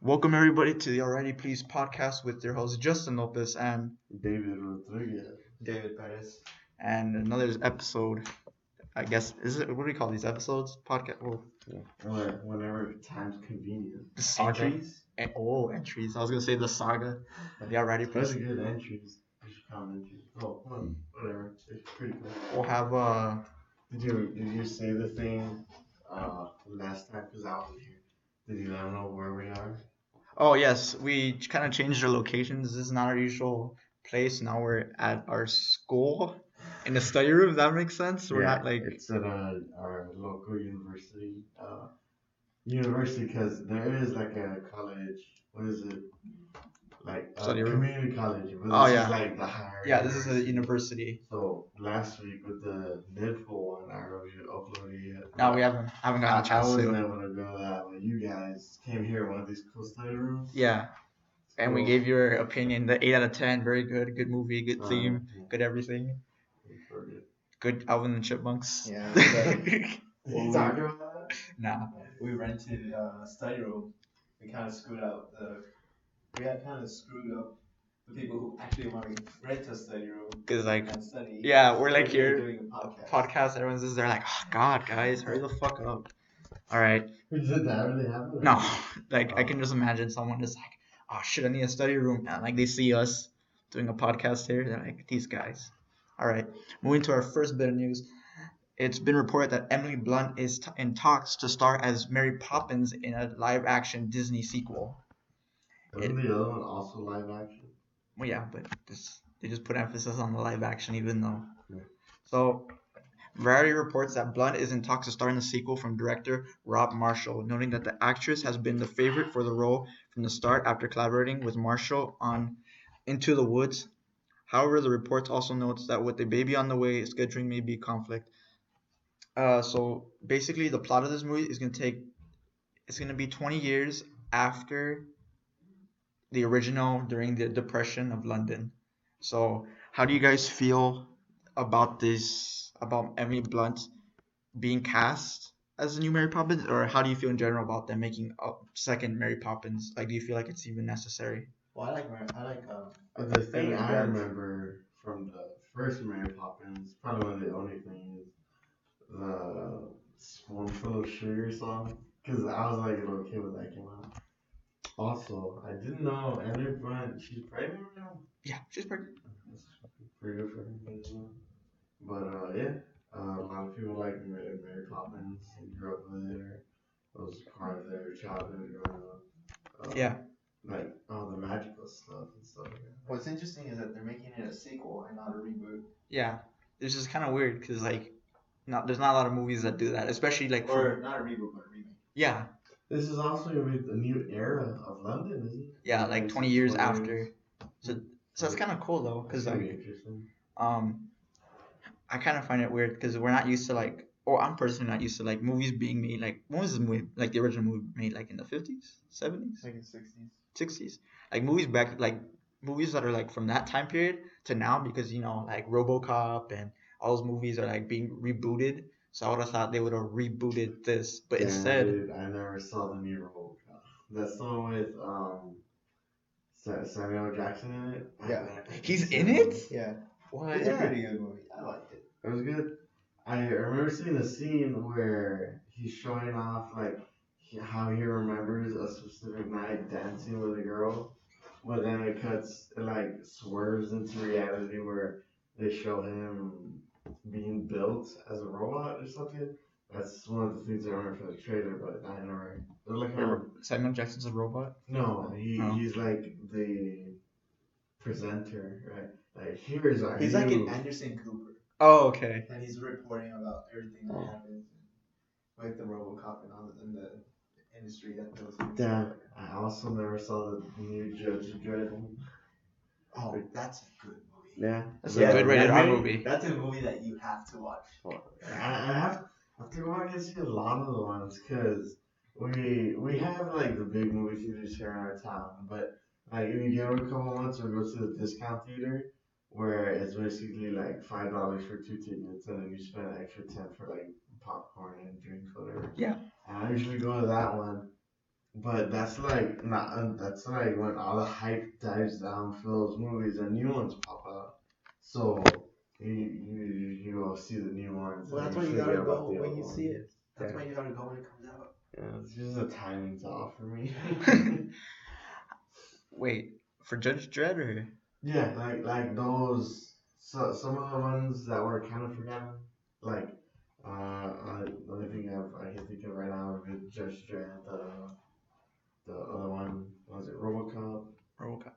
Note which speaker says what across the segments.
Speaker 1: Welcome everybody to the Alrighty Please podcast with your host Justin Lopez
Speaker 2: David Rodriguez.
Speaker 3: David Perez.
Speaker 1: and another episode. I guess is it what do we call these episodes? Podcast.
Speaker 2: Whenever time's convenient.
Speaker 1: The saga.
Speaker 3: Entries?
Speaker 1: Entries. I was gonna say the saga. The Alrighty Please.
Speaker 2: Especially good entries. You should count entries. Whatever. It's pretty cool.
Speaker 1: We'll have
Speaker 2: Did you say the thing last time? Because I wasn't here. Did you let them know where we are?
Speaker 1: Oh yes, we kind of changed our locations. This is not our usual place. Now we're at our school in the study room. If that makes sense. We're not like
Speaker 2: It's at our local university. University, because there is like a college. What is it? Like a
Speaker 1: Study room?
Speaker 2: community college. But
Speaker 1: Oh,
Speaker 2: this
Speaker 1: yeah.
Speaker 2: is like the higher.
Speaker 1: yeah. This is a university.
Speaker 2: So last week with the Nidful one, I already uploaded it.
Speaker 1: No, we haven't gotten a
Speaker 2: I
Speaker 1: chance
Speaker 2: wasn't
Speaker 1: to.
Speaker 2: able to go that way. You guys came here one of these cool study rooms.
Speaker 1: Yeah. And we
Speaker 2: Cool.
Speaker 1: gave your opinion the 8 out of 10. Very good. Good movie. Good
Speaker 2: Uh,
Speaker 1: theme. Good everything.
Speaker 2: Forget.
Speaker 1: Good Alvin and Chipmunks.
Speaker 3: Yeah, but
Speaker 2: You talking about that?
Speaker 1: Nah.
Speaker 3: we rented a study room. We kind of screwed up we had kind of screwed up the people who actually want to rent a study room
Speaker 1: Cause like
Speaker 3: and study.
Speaker 1: yeah, we're like
Speaker 3: We're
Speaker 1: here
Speaker 3: doing a podcast.
Speaker 1: podcast. Everyone's just there like, oh God, guys, hurry the fuck up. All right.
Speaker 2: Did that really happen?
Speaker 1: No, like I can just imagine someone just like, oh shit, I need a study room, and like they see us doing a podcast here. They're like, these guys. All right. Moving to our first bit of news. It's been reported that Emily Blunt is in talks to star as Mary Poppins in a live-action Disney sequel.
Speaker 2: Wasn't the other one also live action?
Speaker 1: Well, yeah, but they just put emphasis on the live action, even though.
Speaker 2: Yeah.
Speaker 1: So, Variety reports that Blunt is in talks to star in the sequel from director Rob Marshall, noting that the actress has been the favorite for the role from the start after collaborating with Marshall on Into the Woods. However, the reports also notes that with the baby on the way, scheduling may be a conflict. So basically, the plot of this movie is it's gonna be 20 years after the original during the Depression of London. So, how do you guys feel about this? About Emily Blunt being cast as the new Mary Poppins, or how do you feel in general about them making a second Mary Poppins? Like, do you feel like it's even necessary?
Speaker 3: Well, I like
Speaker 2: The thing
Speaker 3: Emily
Speaker 2: I
Speaker 3: Blunt.
Speaker 2: remember from the first Mary Poppins, probably one of the only things, the Spoonful of Sugar song. Because I was like a little kid when that came out. Also, I didn't know Emily Blunt, she's pregnant now?
Speaker 1: Yeah, she's pregnant.
Speaker 2: That's pretty good for her. But yeah, a lot of people like Mary Poppins. They grew up with her. It was part of their childhood growing up.
Speaker 1: Yeah.
Speaker 2: Like all the magical stuff and stuff like that.
Speaker 3: What's interesting is that they're making it a sequel and not a reboot.
Speaker 1: Yeah, this is kind of weird because like, there's not a lot of movies that do that, especially like for
Speaker 3: Or not a reboot, but a remake.
Speaker 1: yeah,
Speaker 2: This is also gonna be a new era of London, isn't it?
Speaker 1: yeah, like 20 years
Speaker 2: 20
Speaker 1: after. So that's kind of cool though,
Speaker 2: That's
Speaker 1: because
Speaker 2: gonna be
Speaker 1: like
Speaker 2: interesting.
Speaker 1: I kind of find it weird because we're not used to like, or I'm personally not used to like movies being made like when was this movie like the original movie made like in the 50s, 70s,
Speaker 3: Like in the 60s.
Speaker 1: 60s, like movies back like movies that are like from that time period to now because like RoboCop and all those movies are like being rebooted. So I would have thought they would have rebooted this, but
Speaker 2: Yeah,
Speaker 1: instead,
Speaker 2: dude, I never saw the new RoboCop. That's the one with Samuel Jackson in it.
Speaker 3: Yeah.
Speaker 1: he's in it.
Speaker 3: Yeah.
Speaker 1: What?
Speaker 3: It's a pretty good movie. I liked it.
Speaker 2: It was good. I remember seeing a scene where he's showing off like how he remembers a specific night dancing with a girl, but then it like swerves into reality where they show him being built as a robot or something. That's one of the things I remember from the trailer, but I never. They're like,
Speaker 1: Samuel Jackson's a robot.
Speaker 2: no,
Speaker 1: Oh.
Speaker 2: he's like the presenter, right? Like here's our
Speaker 3: He's like
Speaker 2: new-
Speaker 3: an Anderson Cooper.
Speaker 1: Oh, okay.
Speaker 3: And he's reporting about everything that happens with the RoboCop and all in the industry that those things.
Speaker 2: Yeah, I also never saw the new Judge Dredd one.
Speaker 3: Oh, that's a good movie.
Speaker 2: Yeah,
Speaker 1: That's a good rated R movie.
Speaker 3: That's a movie that you have to watch.
Speaker 2: I have to go back and see a lot of the ones because we have like the big movie theaters here in our town, but like if you go a couple months or go to the discount theater where it's basically like $5 for 2 tickets and then you spend an extra 10 for like popcorn and drinks, whatever.
Speaker 1: Yeah.
Speaker 2: And I usually go to that one. But that's like not. That's like when all the hype dies down for those movies and new ones pop out. So you will see the new ones
Speaker 3: Well,
Speaker 2: and
Speaker 3: that's
Speaker 2: you
Speaker 3: why you gotta
Speaker 2: forget about
Speaker 3: go
Speaker 2: the
Speaker 3: when
Speaker 2: old
Speaker 3: you see
Speaker 2: ones.
Speaker 3: it. That's
Speaker 1: Yeah.
Speaker 3: why you gotta go when it comes out.
Speaker 2: Yeah, it's just the timing's off for me.
Speaker 1: Wait, for Judge Dredd or
Speaker 2: Yeah, like those. So some of the ones that were kind of forgotten, like the only thing I can think of right now is Judge Dredd. The other one was it RoboCop.
Speaker 1: RoboCop?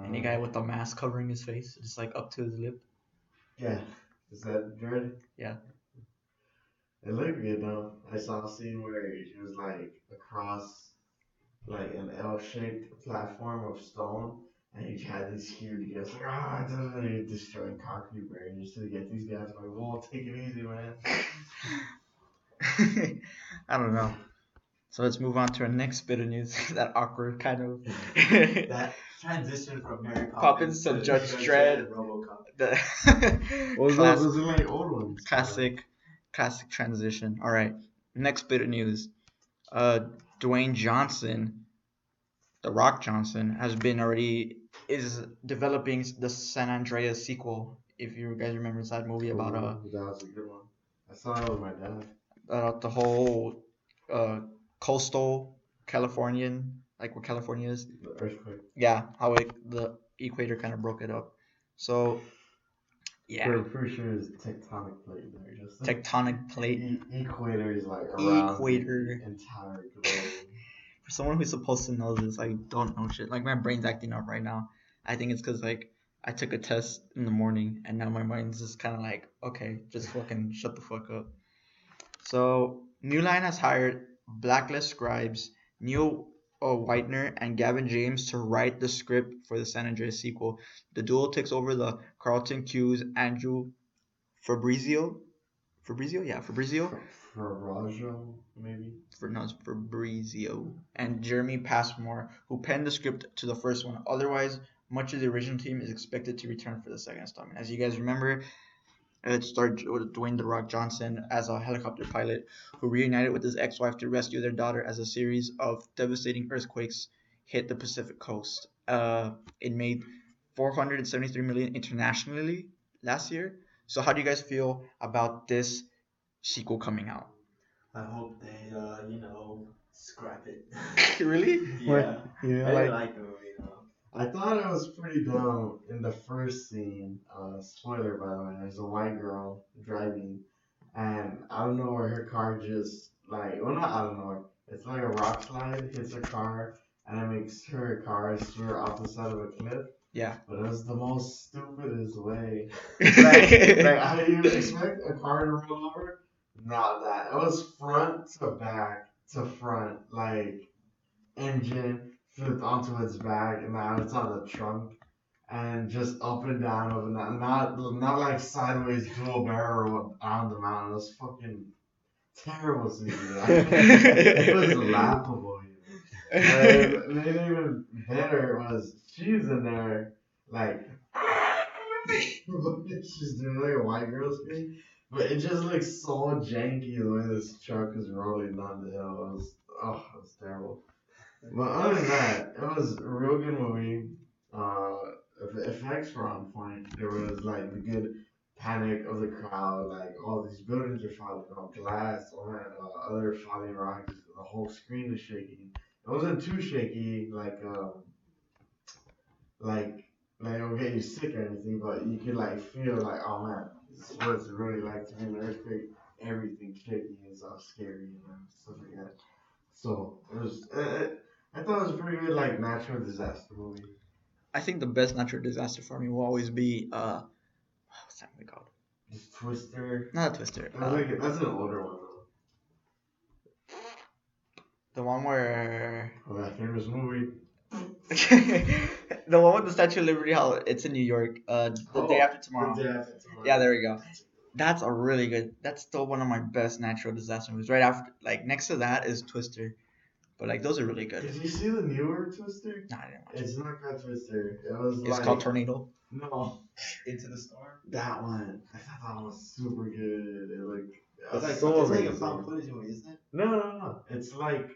Speaker 1: Any guy
Speaker 2: Uh,
Speaker 1: with a mask covering his face, just like up to his lip.
Speaker 2: yeah, is that Dredd?
Speaker 1: Yeah.
Speaker 2: It looked good though. I saw a scene where he was like across like an L-shaped platform of stone, and he had these huge guys like he's destroying concrete barriers to get these guys. I'm like, whoa, take it easy, man.
Speaker 1: I don't know. So let's move on to our next bit of news. That awkward kind of.
Speaker 3: That transition from Mary
Speaker 1: Poppins
Speaker 3: Poppins
Speaker 1: to
Speaker 3: to
Speaker 1: Judge
Speaker 3: Judge
Speaker 1: Dredd.
Speaker 3: and RoboCop.
Speaker 1: The
Speaker 2: Well,
Speaker 1: class,
Speaker 2: those are like old ones.
Speaker 1: classic transition. All right. Next bit of news. Dwayne Johnson, The Rock Johnson, is developing the San Andreas sequel. If you guys remember that movie about
Speaker 2: That was a good one. I saw it with my dad.
Speaker 1: the whole coastal Californian, like where California is.
Speaker 2: The earthquake.
Speaker 1: Yeah, how the equator kind of broke it up. So yeah,
Speaker 2: I'm pretty sure it's tectonic plate there. Just
Speaker 1: tectonic plate.
Speaker 2: equator is like around
Speaker 1: Equator.
Speaker 2: the entire globe.
Speaker 1: For someone who's supposed to know this, I don't know shit. Like my brain's acting up right now. I think it's because like I took a test in the morning and now my mind's just kind of like, okay, just fucking shut the fuck up. So New Line has hired Blacklist Scribes, Neil Whitener, and Gavin James to write the script for the San Andreas sequel. The duo takes over the Carlton Cuse Andrew Fabrizio. Fabrizio? Yeah, Fabrizio.
Speaker 2: Ferraggio, maybe.
Speaker 1: No, it's Fabrizio. And Jeremy Passmore, who penned the script to the first one. Otherwise, much of the original team is expected to return for the second installment. As you guys remember, it starred with Dwayne "The Rock" Johnson as a helicopter pilot who reunited with his ex-wife to rescue their daughter as a series of devastating earthquakes hit the Pacific coast. It made $473 million internationally last year. So, how do you guys feel about this sequel coming out?
Speaker 3: I hope they, scrap it.
Speaker 1: Really?
Speaker 3: Yeah.
Speaker 1: You
Speaker 3: I didn't like the movie,
Speaker 2: I thought it was pretty dumb in the first scene. Spoiler, by the way. There's a white girl driving, and out of nowhere, her car just like, well, not out of nowhere. It's like a rock slide hits her car, and it makes her car steer off the side of a cliff.
Speaker 1: Yeah.
Speaker 2: But it was the most stupidest way. Like how do you expect a car to roll over? Not that. It was front to back to front, like engine flipped onto its back, and now it's on the trunk, and just up and down, up and down. Not like sideways dual barrel on the mountain. It was fucking terrible to do. It was laughable. And then even better was she's in there like she's doing like a white girl scream, but it just looks so janky the way this truck is rolling down the hill. It was terrible. But other than that, it was a real good movie. Uh, the effects were on point. There was like the good panic of the crowd, like all these buildings are falling off, glass, other falling rocks. The whole screen is shaking. It wasn't too shaky, like it'll get you sick or anything, but you could like feel like, oh man, this is what it's really like to be in an earthquake. Everything shaking is all scary and stuff like that. So it was. I thought it was a pretty good like natural disaster movie.
Speaker 1: I think the best natural disaster for me will always be what's that movie called?
Speaker 2: Just Twister.
Speaker 1: Not a Twister.
Speaker 2: That's an older one though.
Speaker 1: The one where
Speaker 2: Oh, that famous movie.
Speaker 1: the one with the Statue of Liberty, how it's in New York. The day after tomorrow.
Speaker 2: The Day After Tomorrow.
Speaker 1: Yeah, there we go. That's a really good. That's still one of my best natural disaster movies. Right after, like next to that is Twister, but like those are really good.
Speaker 2: Did you see the newer Twister?
Speaker 1: Nah, I didn't watch it.
Speaker 2: It's not called Twister. It was
Speaker 1: It's
Speaker 2: like
Speaker 1: called Tornado.
Speaker 2: No,
Speaker 3: Into the Storm.
Speaker 2: that one. I thought that one was super good. It like
Speaker 3: It's like,
Speaker 2: so
Speaker 3: it's like a
Speaker 2: amazing.
Speaker 3: found footage movie, isn't it?
Speaker 2: No. It's like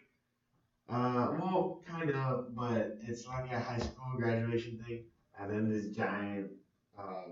Speaker 2: Well, kind of, but it's like a high school graduation thing, and then this giant, uh,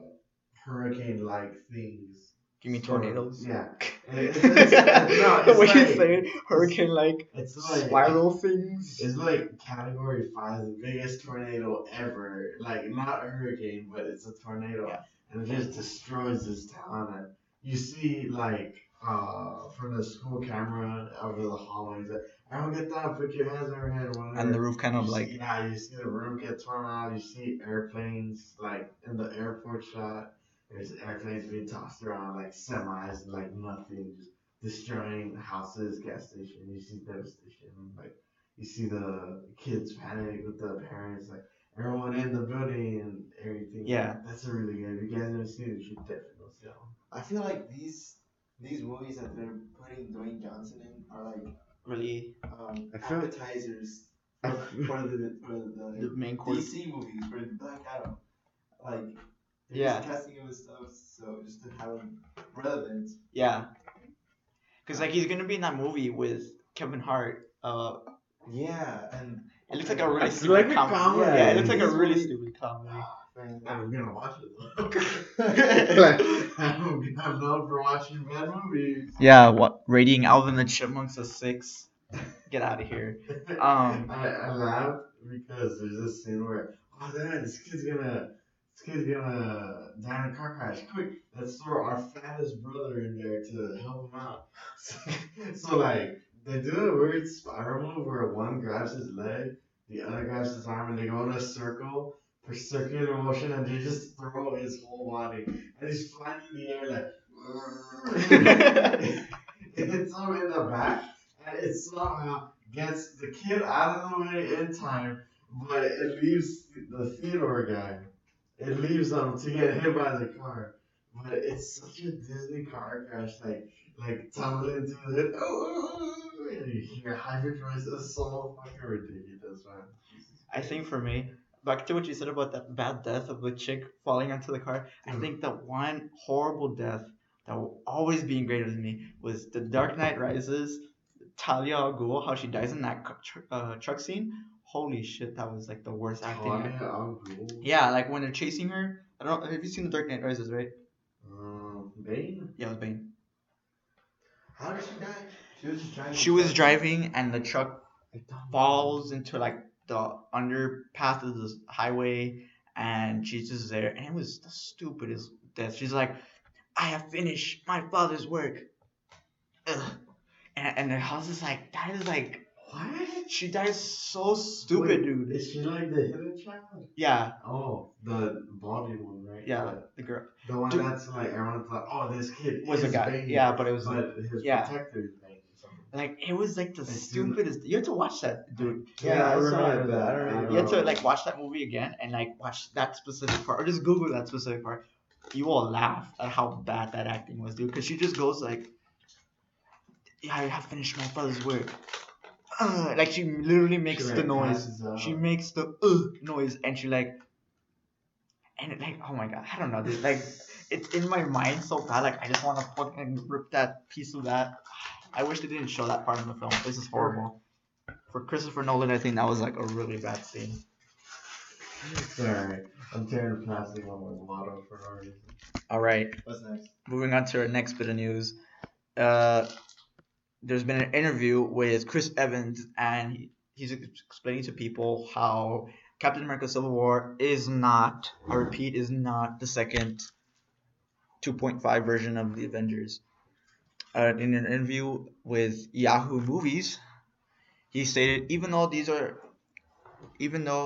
Speaker 2: hurricane-like things.
Speaker 1: You mean
Speaker 2: Sort of,
Speaker 1: tornadoes?
Speaker 2: yeah. No,
Speaker 1: The
Speaker 2: it's
Speaker 1: way you
Speaker 2: like
Speaker 1: say it, hurricane like
Speaker 2: it's like
Speaker 1: spiral things.
Speaker 2: it's like category five, the biggest tornado ever. Like not a hurricane, but it's a tornado,
Speaker 1: Yeah.
Speaker 2: and it just destroys this town. And you see like from the school camera over the hallways, like, everyone get down, put your hands on your head, whatever.
Speaker 1: And the roof kind of
Speaker 2: You
Speaker 1: like
Speaker 2: see, yeah, you see the roof get torn out. You see airplanes like in the airport shot. There's airplanes being tossed around like semis, like nothing, just destroying houses, gas station. You see devastation, like you see the kids panic with the parents, like everyone in the building and everything.
Speaker 1: Yeah.
Speaker 2: That's a really good. If you guys never seen it, you should definitely go see that one.
Speaker 3: I feel like these movies that they're putting Dwayne Johnson in are like
Speaker 1: really
Speaker 2: I feel-
Speaker 3: appetizers
Speaker 2: I
Speaker 3: for
Speaker 1: the
Speaker 3: the
Speaker 1: main course.
Speaker 3: DC movies for Black Adam. Like they're
Speaker 1: Yeah.
Speaker 3: just casting him with stuff, so just to have him relevant.
Speaker 1: Yeah. Cause like he's gonna be in that movie with Kevin Hart.
Speaker 3: Yeah, and
Speaker 1: It looks like a really
Speaker 2: It's
Speaker 1: stupid
Speaker 2: like a
Speaker 1: comedy.
Speaker 2: comedy.
Speaker 1: Yeah, it looks like a
Speaker 3: He's
Speaker 1: really
Speaker 3: really-
Speaker 1: stupid comedy.
Speaker 3: man,
Speaker 2: I'm gonna watch it though. Like, I'm known for watching bad movies.
Speaker 1: Yeah, what rating Alvin the Chipmunks a 6? Get out of here.
Speaker 2: I laugh because there's this scene where, oh dad, this kid's gonna die in a car crash. Quick, let's throw our fattest brother in there to help him out. So like they do a weird spiral move where one grabs his leg, the other grabs his arm, and they go in a circle for circular motion, and they just throw his whole body, and he's flying in the air like. It hits him in the back, and it somehow gets the kid out of the way in time, but it leaves the Theodore guy. It leaves him to get hit by the car. But it's such a Disney car crash, like tumbling into the and you hear high pitched voice. It's so fucking ridiculous, man.
Speaker 1: I think for me, back to what you said about that bad death of the chick falling onto the car, I think that one horrible death that will always be ingrained with me was The Dark Knight Rises, Talia al Ghul, how she dies in that truck scene. Holy shit, that was like the worst acting.
Speaker 2: Talia al Ghul.
Speaker 1: Yeah, like when they're chasing her. I don't know. Have you seen The Dark Knight Rises, right?
Speaker 2: Bane?
Speaker 1: Yeah, it was Bane.
Speaker 3: how did she die? She was just driving.
Speaker 1: She was driving and the truck falls into like the underpath of the highway and she's just there and it was the stupidest death. She's like, I have finished my father's work. Ugh. And the house is like, that is like,
Speaker 2: What?
Speaker 1: she dies so stupid,
Speaker 2: Wait,
Speaker 1: dude.
Speaker 2: Is she like the hidden child?
Speaker 1: Yeah,
Speaker 2: Oh, the body one, right?
Speaker 1: yeah, the girl
Speaker 2: The one
Speaker 1: Dude.
Speaker 2: that's like everyone's like, oh, this kid
Speaker 1: was a
Speaker 2: is
Speaker 1: guy.
Speaker 2: Bane.
Speaker 1: Yeah, but it was
Speaker 2: But his
Speaker 1: yeah.
Speaker 2: protector is Bane or something.
Speaker 1: like it was like the
Speaker 2: I see.
Speaker 1: stupidest. You have to watch that, dude.
Speaker 3: Yeah, I saw
Speaker 2: remember
Speaker 3: it, but I don't remember.
Speaker 1: You have to like watch that movie again and like watch that specific part or just Google that specific part. You will laugh at how bad that acting was, dude. Because she just goes like, "Yeah, I have finished my father's work." Like she literally makes
Speaker 2: She,
Speaker 1: the
Speaker 2: like,
Speaker 1: noise.
Speaker 2: passes out.
Speaker 1: She makes the noise, and she like, and it, like, oh my god, I don't know, dude. Like, it's in my mind so bad. Like, I just want to fucking rip that piece of that. I wish they didn't show that part in the film. This is horrible. For Christopher Nolan, I think that was like a really bad scene.
Speaker 2: Sorry, I'm tearing plastic on my motto for no reason.
Speaker 1: All right,
Speaker 3: What's next?
Speaker 1: moving on to our next bit of news. There's been an interview with Chris Evans, and he's explaining to people how Captain America: Civil War is not, I repeat, is not the second 2.5 version of the Avengers. In an interview with Yahoo Movies, he stated, even though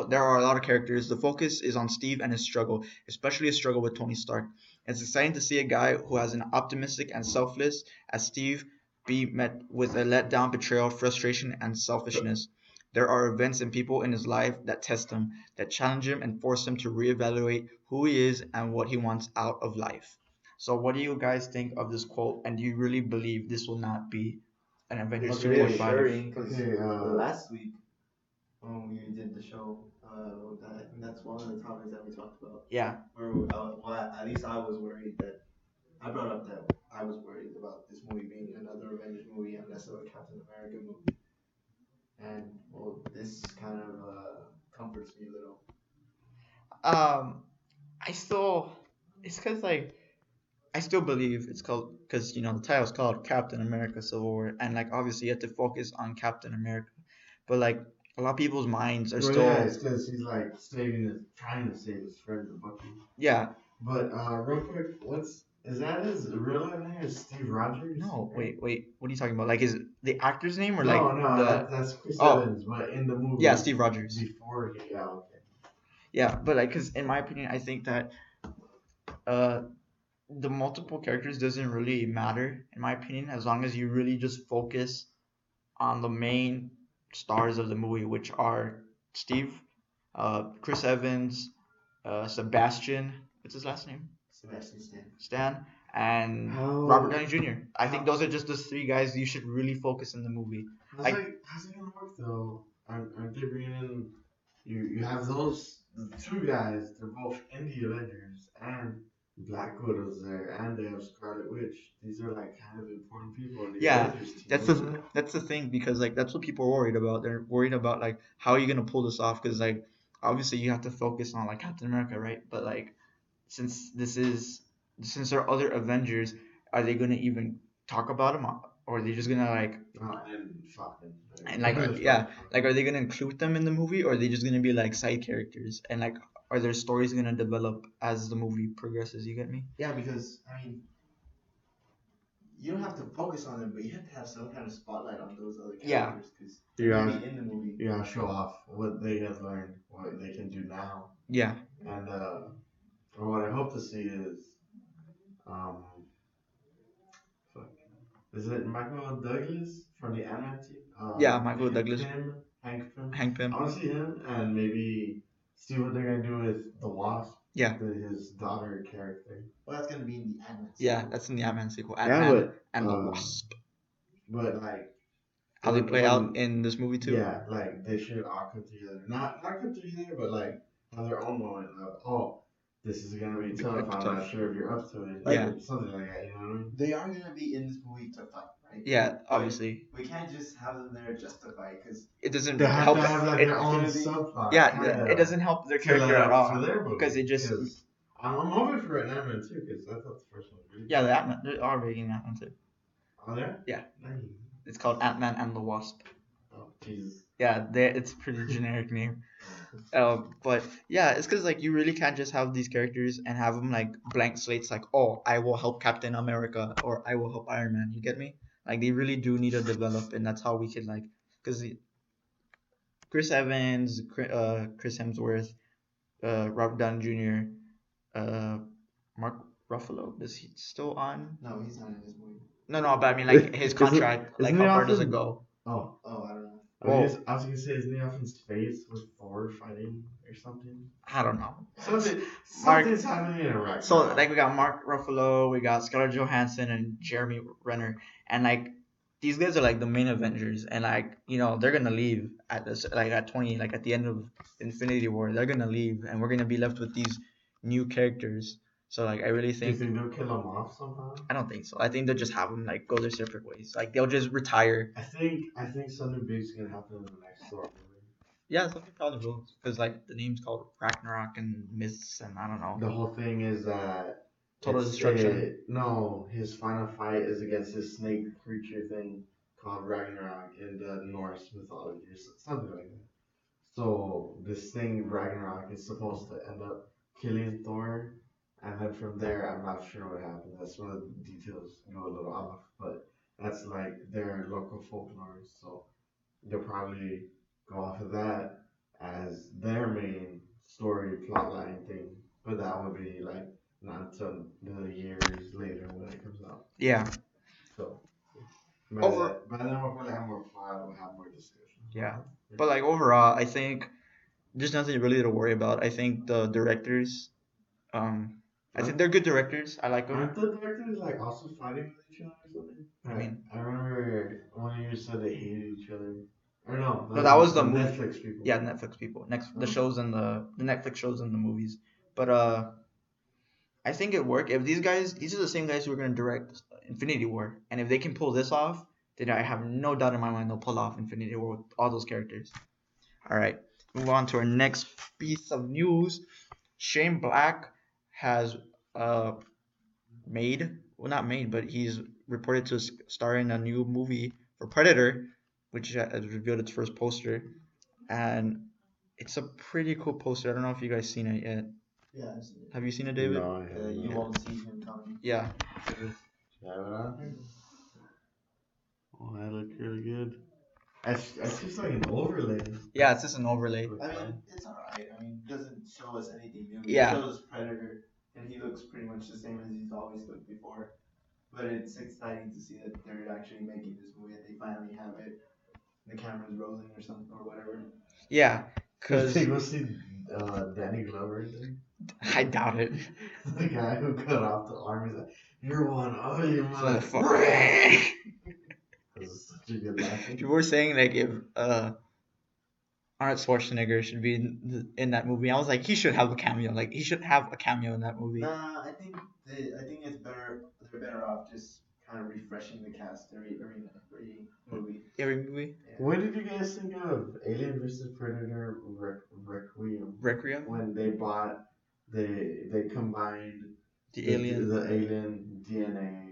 Speaker 1: there are a lot of characters, the focus is on Steve and his struggle, especially his struggle with Tony Stark. It's exciting to see a guy who has an optimistic and selfless as Steve be met with a letdown, betrayal, frustration, and selfishness. There are events and people in his life that test him, that challenge him and force him to reevaluate who he is and what he wants out of life. So what do you guys think of this quote, and do you really believe this will not be an Avengers
Speaker 3: It's really
Speaker 1: 2.5?
Speaker 3: assuring because
Speaker 2: Okay,
Speaker 3: last week when we did the show, I think that's one of the topics that we talked about.
Speaker 1: Yeah,
Speaker 3: Where well, at least I was worried that I brought up that I was worried about this movie being another Avengers movie and less of a Captain America movie. And well, this kind of comforts me a little.
Speaker 1: I still, it's because like I still believe it's called because the title's called Captain America: Civil War, and like obviously you have to focus on Captain America, but like a lot of people's minds are
Speaker 2: Well,
Speaker 1: still
Speaker 2: yeah, it's because he's like trying to save his friend, the Bucky.
Speaker 1: yeah.
Speaker 2: But real quick, is that his real name? Is Steve Rogers?
Speaker 1: No,
Speaker 2: Right?
Speaker 1: wait. What are you talking about? Like, is the actor's name or
Speaker 2: No,
Speaker 1: like
Speaker 2: no,
Speaker 1: the?
Speaker 2: that's Chris
Speaker 1: Oh,
Speaker 2: Evans. But in the movie,
Speaker 1: yeah, Steve Rogers.
Speaker 2: before he, yeah, okay.
Speaker 1: Yeah, but like, cause in my opinion, I think that uh the multiple characters doesn't really matter in my opinion as long as you really just focus on the main stars of the movie, which are Steve, Chris Evans, Sebastian. What's his last name?
Speaker 3: Sebastian Stan.
Speaker 1: Stan, and
Speaker 2: How
Speaker 1: Robert Downey Jr. I think
Speaker 2: how-
Speaker 1: those are just the three guys you should really focus in the movie.
Speaker 2: how's
Speaker 1: Like,
Speaker 2: how's it gonna work though? Aren't they bringing in you have those the two guys? They're both in the Avengers and Black Widow's there, and they have Scarlet Witch. These are like kind of important people in the
Speaker 1: yeah,
Speaker 2: Avengers team.
Speaker 1: that's
Speaker 2: isn't
Speaker 1: the
Speaker 2: it?
Speaker 1: that's the thing because like that's what people are worried about. They're worried about like how are you gonna pull this off? Because like obviously you have to focus on like Captain America, right? But like since since there are other Avengers, are they gonna even talk about them, or are they just gonna like
Speaker 2: And Falcon.
Speaker 1: and like yeah, like are they gonna include them in the movie, or are they just gonna be like side characters? And like are their stories gonna develop as the movie progresses? You get me?
Speaker 3: Yeah, because I mean, you don't have to focus on them, but you have to have some kind of spotlight on those other
Speaker 1: Yeah.
Speaker 3: characters because they're
Speaker 2: Yeah.
Speaker 3: gonna be in the movie.
Speaker 2: Yeah, show off what they have learned, what they can do now,
Speaker 1: Yeah,
Speaker 2: and what I hope to see is, um, fuck, is it Michael Douglas from the Ant-Man team?
Speaker 1: yeah, Michael Douglas,
Speaker 2: Hank Pym.
Speaker 1: Hank Pym.
Speaker 2: I want to see him and maybe see what they're gonna do with the Wasp.
Speaker 1: Yeah.
Speaker 2: His daughter character.
Speaker 3: Well, that's gonna be in the Ant-Man.
Speaker 1: Yeah,
Speaker 3: sequel.
Speaker 1: that's in the Ant-Man sequel.
Speaker 2: Yeah,
Speaker 1: Ant-Man
Speaker 2: but
Speaker 1: and the Wasp.
Speaker 2: but like
Speaker 1: How they play
Speaker 2: when-
Speaker 1: out in this movie too.
Speaker 2: Yeah, like they should all come together. Not come together, but like have their own moment of this is gonna be tough.
Speaker 1: like,
Speaker 2: I'm
Speaker 1: tough.
Speaker 2: not sure if you're up to it.
Speaker 1: Yeah.
Speaker 2: Like, something like that. You know what I mean?
Speaker 3: They are gonna be in this movie to fight, right?
Speaker 1: Yeah, obviously.
Speaker 3: We can't just have them there just to fight because
Speaker 1: It doesn't
Speaker 2: They have
Speaker 1: help.
Speaker 2: to have like
Speaker 1: it,
Speaker 2: their own
Speaker 3: it's
Speaker 2: subplot.
Speaker 1: yeah,
Speaker 2: kinda,
Speaker 1: it doesn't help their
Speaker 2: to,
Speaker 1: character
Speaker 2: like,
Speaker 1: at all.
Speaker 2: for their movie,
Speaker 1: Because it just
Speaker 2: 'cause I'm hoping for an Ant-Man too, because I thought the first one was really
Speaker 1: yeah, the Ant-Man. There are making Ant-Man too.
Speaker 2: Oh, there?
Speaker 1: Yeah.
Speaker 2: Nice.
Speaker 1: It's called Ant-Man and the Wasp.
Speaker 2: Oh, Jesus.
Speaker 1: Yeah, it's a pretty generic name. But yeah, it's because like you really can't just have these characters and have them like blank slates. Like, oh, I will help Captain America or I will help Iron Man. You get me? Like they really do need to develop, and that's how we can like, because Chris Evans, Chris Hemsworth, Robert Downey Jr., Mark Ruffalo. Is he still on?
Speaker 3: no, he's not in this movie.
Speaker 1: No, but I mean like his
Speaker 2: Isn't-
Speaker 1: contract. Like
Speaker 2: isn't
Speaker 1: how
Speaker 2: he
Speaker 1: far does
Speaker 2: often-
Speaker 1: it go?
Speaker 2: Oh.
Speaker 3: Oh, I don't know.
Speaker 1: Whoa.
Speaker 2: I was gonna say, isn't he off in space with Thor fighting or something?
Speaker 1: I don't know.
Speaker 2: Something's happening in Iraq.
Speaker 1: So like we got Mark Ruffalo, we got Scarlett Johansson and Jeremy Renner, and like these guys are like the main Avengers, and like they're gonna leave at this like at 20 like at the end of Infinity War, they're gonna leave, and we're gonna be left with these new characters. So like I really
Speaker 2: do you
Speaker 1: think
Speaker 2: think they'll kill him off somehow?
Speaker 1: I don't think so. I think they'll just have them like go their separate ways. Like they'll just retire.
Speaker 2: I think something big's gonna happen in the next Thor movie.
Speaker 1: Yeah, something probably will, because like the name's called Ragnarok and Myths, and I don't know.
Speaker 2: The whole thing is that
Speaker 1: Total
Speaker 2: it's
Speaker 1: destruction.
Speaker 2: no, his final fight is against this snake creature thing called Ragnarok in the Norse mythology, or something like that. So this thing Ragnarok is supposed to end up killing Thor, and then from there, I'm not sure what happened. That's one of the details go a little off, but that's like their local folklore. So they'll probably go off of that as their main story plotline thing, but that would be like not until the years later when it comes out.
Speaker 1: Yeah.
Speaker 2: So by
Speaker 1: Over-
Speaker 2: then we'll probably have more plot, we'll have more discussion.
Speaker 1: Yeah. But like overall, I think there's nothing really to worry about. I think the directors, I think they're good directors. I like them.
Speaker 2: Aren't the directors like also fighting with each other or something?
Speaker 1: I mean-
Speaker 2: I remember one of you said they hated each other. Or no,
Speaker 1: No, that was the movie.
Speaker 2: Netflix people.
Speaker 1: Yeah, Netflix people. The
Speaker 2: Oh.
Speaker 1: shows and the Netflix shows and the movies. But I think it worked. If these are the same guys who are gonna direct Infinity War, and if they can pull this off, then I have no doubt in my mind they'll pull off Infinity War with all those characters. All right, move on to our next piece of news. Shane Black has made, well, not made, but he's reported to star in a new movie for Predator, which has revealed its first poster, and it's a pretty cool poster. I don't know if you guys seen it yet.
Speaker 3: Yeah, I've seen it.
Speaker 1: Have you seen it, David?
Speaker 2: No, I haven't.
Speaker 3: You won't see him coming.
Speaker 1: Yeah.
Speaker 2: Should I have it on here? Oh, that looked really good. It's just like an overlay.
Speaker 1: Yeah, it's just an overlay.
Speaker 3: I mean, it's alright. I mean, it doesn't show us anything new.
Speaker 1: Yeah.
Speaker 3: It shows us Predator, and he looks pretty much the same as he's always looked before. But it's exciting to see that they're actually making this movie and they finally have it. The camera's rolling or something or whatever.
Speaker 1: Yeah,
Speaker 2: Cause
Speaker 1: because
Speaker 2: they go see Danny Glover in there.
Speaker 1: I doubt it.
Speaker 2: The guy who cut off the arm is like, "You're one of you,
Speaker 1: Motherfucker.
Speaker 2: That's such a good laugh.
Speaker 1: People were saying like if Arnold Schwarzenegger should be in that movie. I was like, he should have a cameo. Like he should have a cameo in that movie.
Speaker 3: Nah, I think it's better. They're better off just kind of refreshing the cast every movie.
Speaker 1: Every movie.
Speaker 3: Yeah.
Speaker 2: What did you guys think of Alien vs Predator Requiem?
Speaker 1: Requiem.
Speaker 2: When they combined
Speaker 1: The alien.
Speaker 2: the alien DNA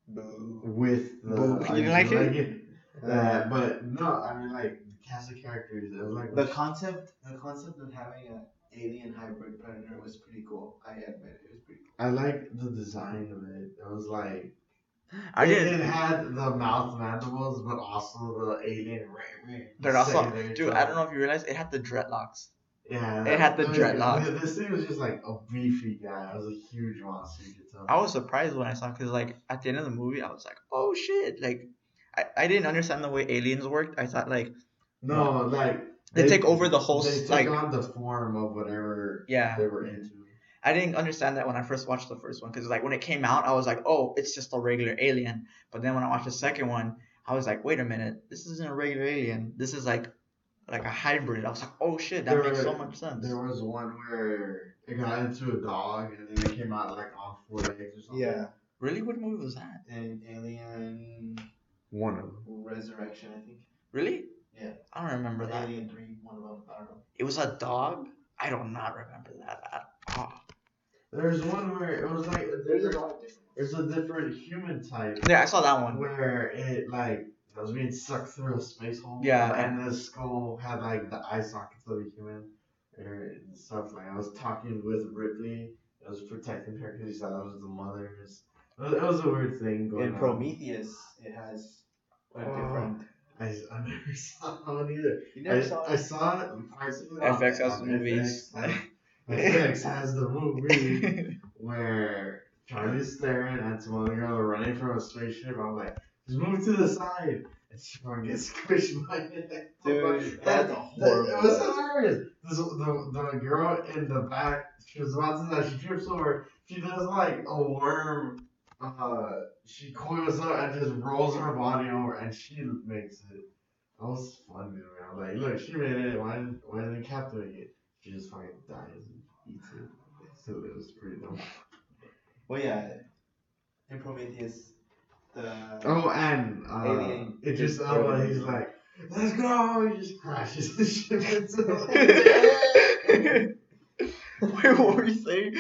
Speaker 3: Boo.
Speaker 2: with the.
Speaker 1: Boo. You didn't like it?
Speaker 2: But no, I mean like the cast of characters. It was like
Speaker 3: The concept of having an alien hybrid predator was pretty cool. I admit it was pretty cool.
Speaker 2: I like the design of it. It was like
Speaker 1: I
Speaker 2: it
Speaker 1: didn't.
Speaker 2: had the mouth mandibles, but also the alien.
Speaker 1: But also,
Speaker 2: cellular
Speaker 1: dude,
Speaker 2: stuff.
Speaker 1: I don't know if you realize it had the dreadlocks.
Speaker 2: Yeah,
Speaker 1: It had the
Speaker 2: I mean,
Speaker 1: dreadlocks.
Speaker 2: This thing was just like a beefy guy. It was a huge monster. You could tell.
Speaker 1: I was surprised when I saw it because like at the end of the movie, I was like, oh shit! Like, I didn't understand the way aliens worked. I thought like
Speaker 2: No, like
Speaker 1: they take over the whole
Speaker 2: They
Speaker 1: like
Speaker 2: take on the form of whatever
Speaker 1: yeah.
Speaker 2: they were into.
Speaker 1: I didn't understand that when I first watched the first one because like when it came out, I was like, oh, it's just a regular alien. But then when I watched the second one, I was like, wait a minute, this isn't a regular alien. This is like a hybrid. I was like, oh shit, that makes so much sense.
Speaker 2: There was one where it got into a dog and then it came out like on 4 legs or something.
Speaker 3: Yeah,
Speaker 1: Really, what movie was that?
Speaker 3: and Alien
Speaker 2: One of them.
Speaker 3: Resurrection, I think.
Speaker 1: Really?
Speaker 3: Yeah.
Speaker 1: I don't remember that.
Speaker 3: Alien 3, one of them. I don't know.
Speaker 1: It was a dog. I do not remember that at all.
Speaker 2: There's one where it was like
Speaker 3: There's a lot of different.
Speaker 2: there's a different human type
Speaker 1: Yeah, I saw that one.
Speaker 2: where it like was being sucked through a space hole.
Speaker 1: Yeah,
Speaker 2: and the skull had like the eye sockets of a human and stuff. Like I was talking with Ripley. I was protecting her because he thought it was the mother's. It was a weird thing going
Speaker 3: In
Speaker 2: on.
Speaker 3: Prometheus, it has a different.
Speaker 2: I never saw that one either.
Speaker 3: You never saw
Speaker 2: I
Speaker 3: it?
Speaker 2: saw it parts of it.
Speaker 1: FX has
Speaker 2: on
Speaker 1: the movies.
Speaker 2: FX has the movie where Charlie's staring and some other girl are running from a spaceship. I'm like, just move to the side. And she fucking gets squished by it.
Speaker 3: Dude, that's a horrible.
Speaker 2: It was hilarious. The girl in the back, she was about to die. She trips over. She does like a worm. She coils up and just rolls her body over, and she makes it. That was fun, dude. I was like, look, she made it. Why didn't Captain make it? She just fucking dies and eats it. So it was pretty dumb.
Speaker 3: Well, yeah. In Prometheus, the
Speaker 2: Oh, and
Speaker 3: Alien
Speaker 2: Idris
Speaker 3: is
Speaker 2: Elba,
Speaker 3: very
Speaker 2: he's
Speaker 3: good.
Speaker 2: like, let's go! He just crashes the ship into the
Speaker 1: Wait, what were you saying?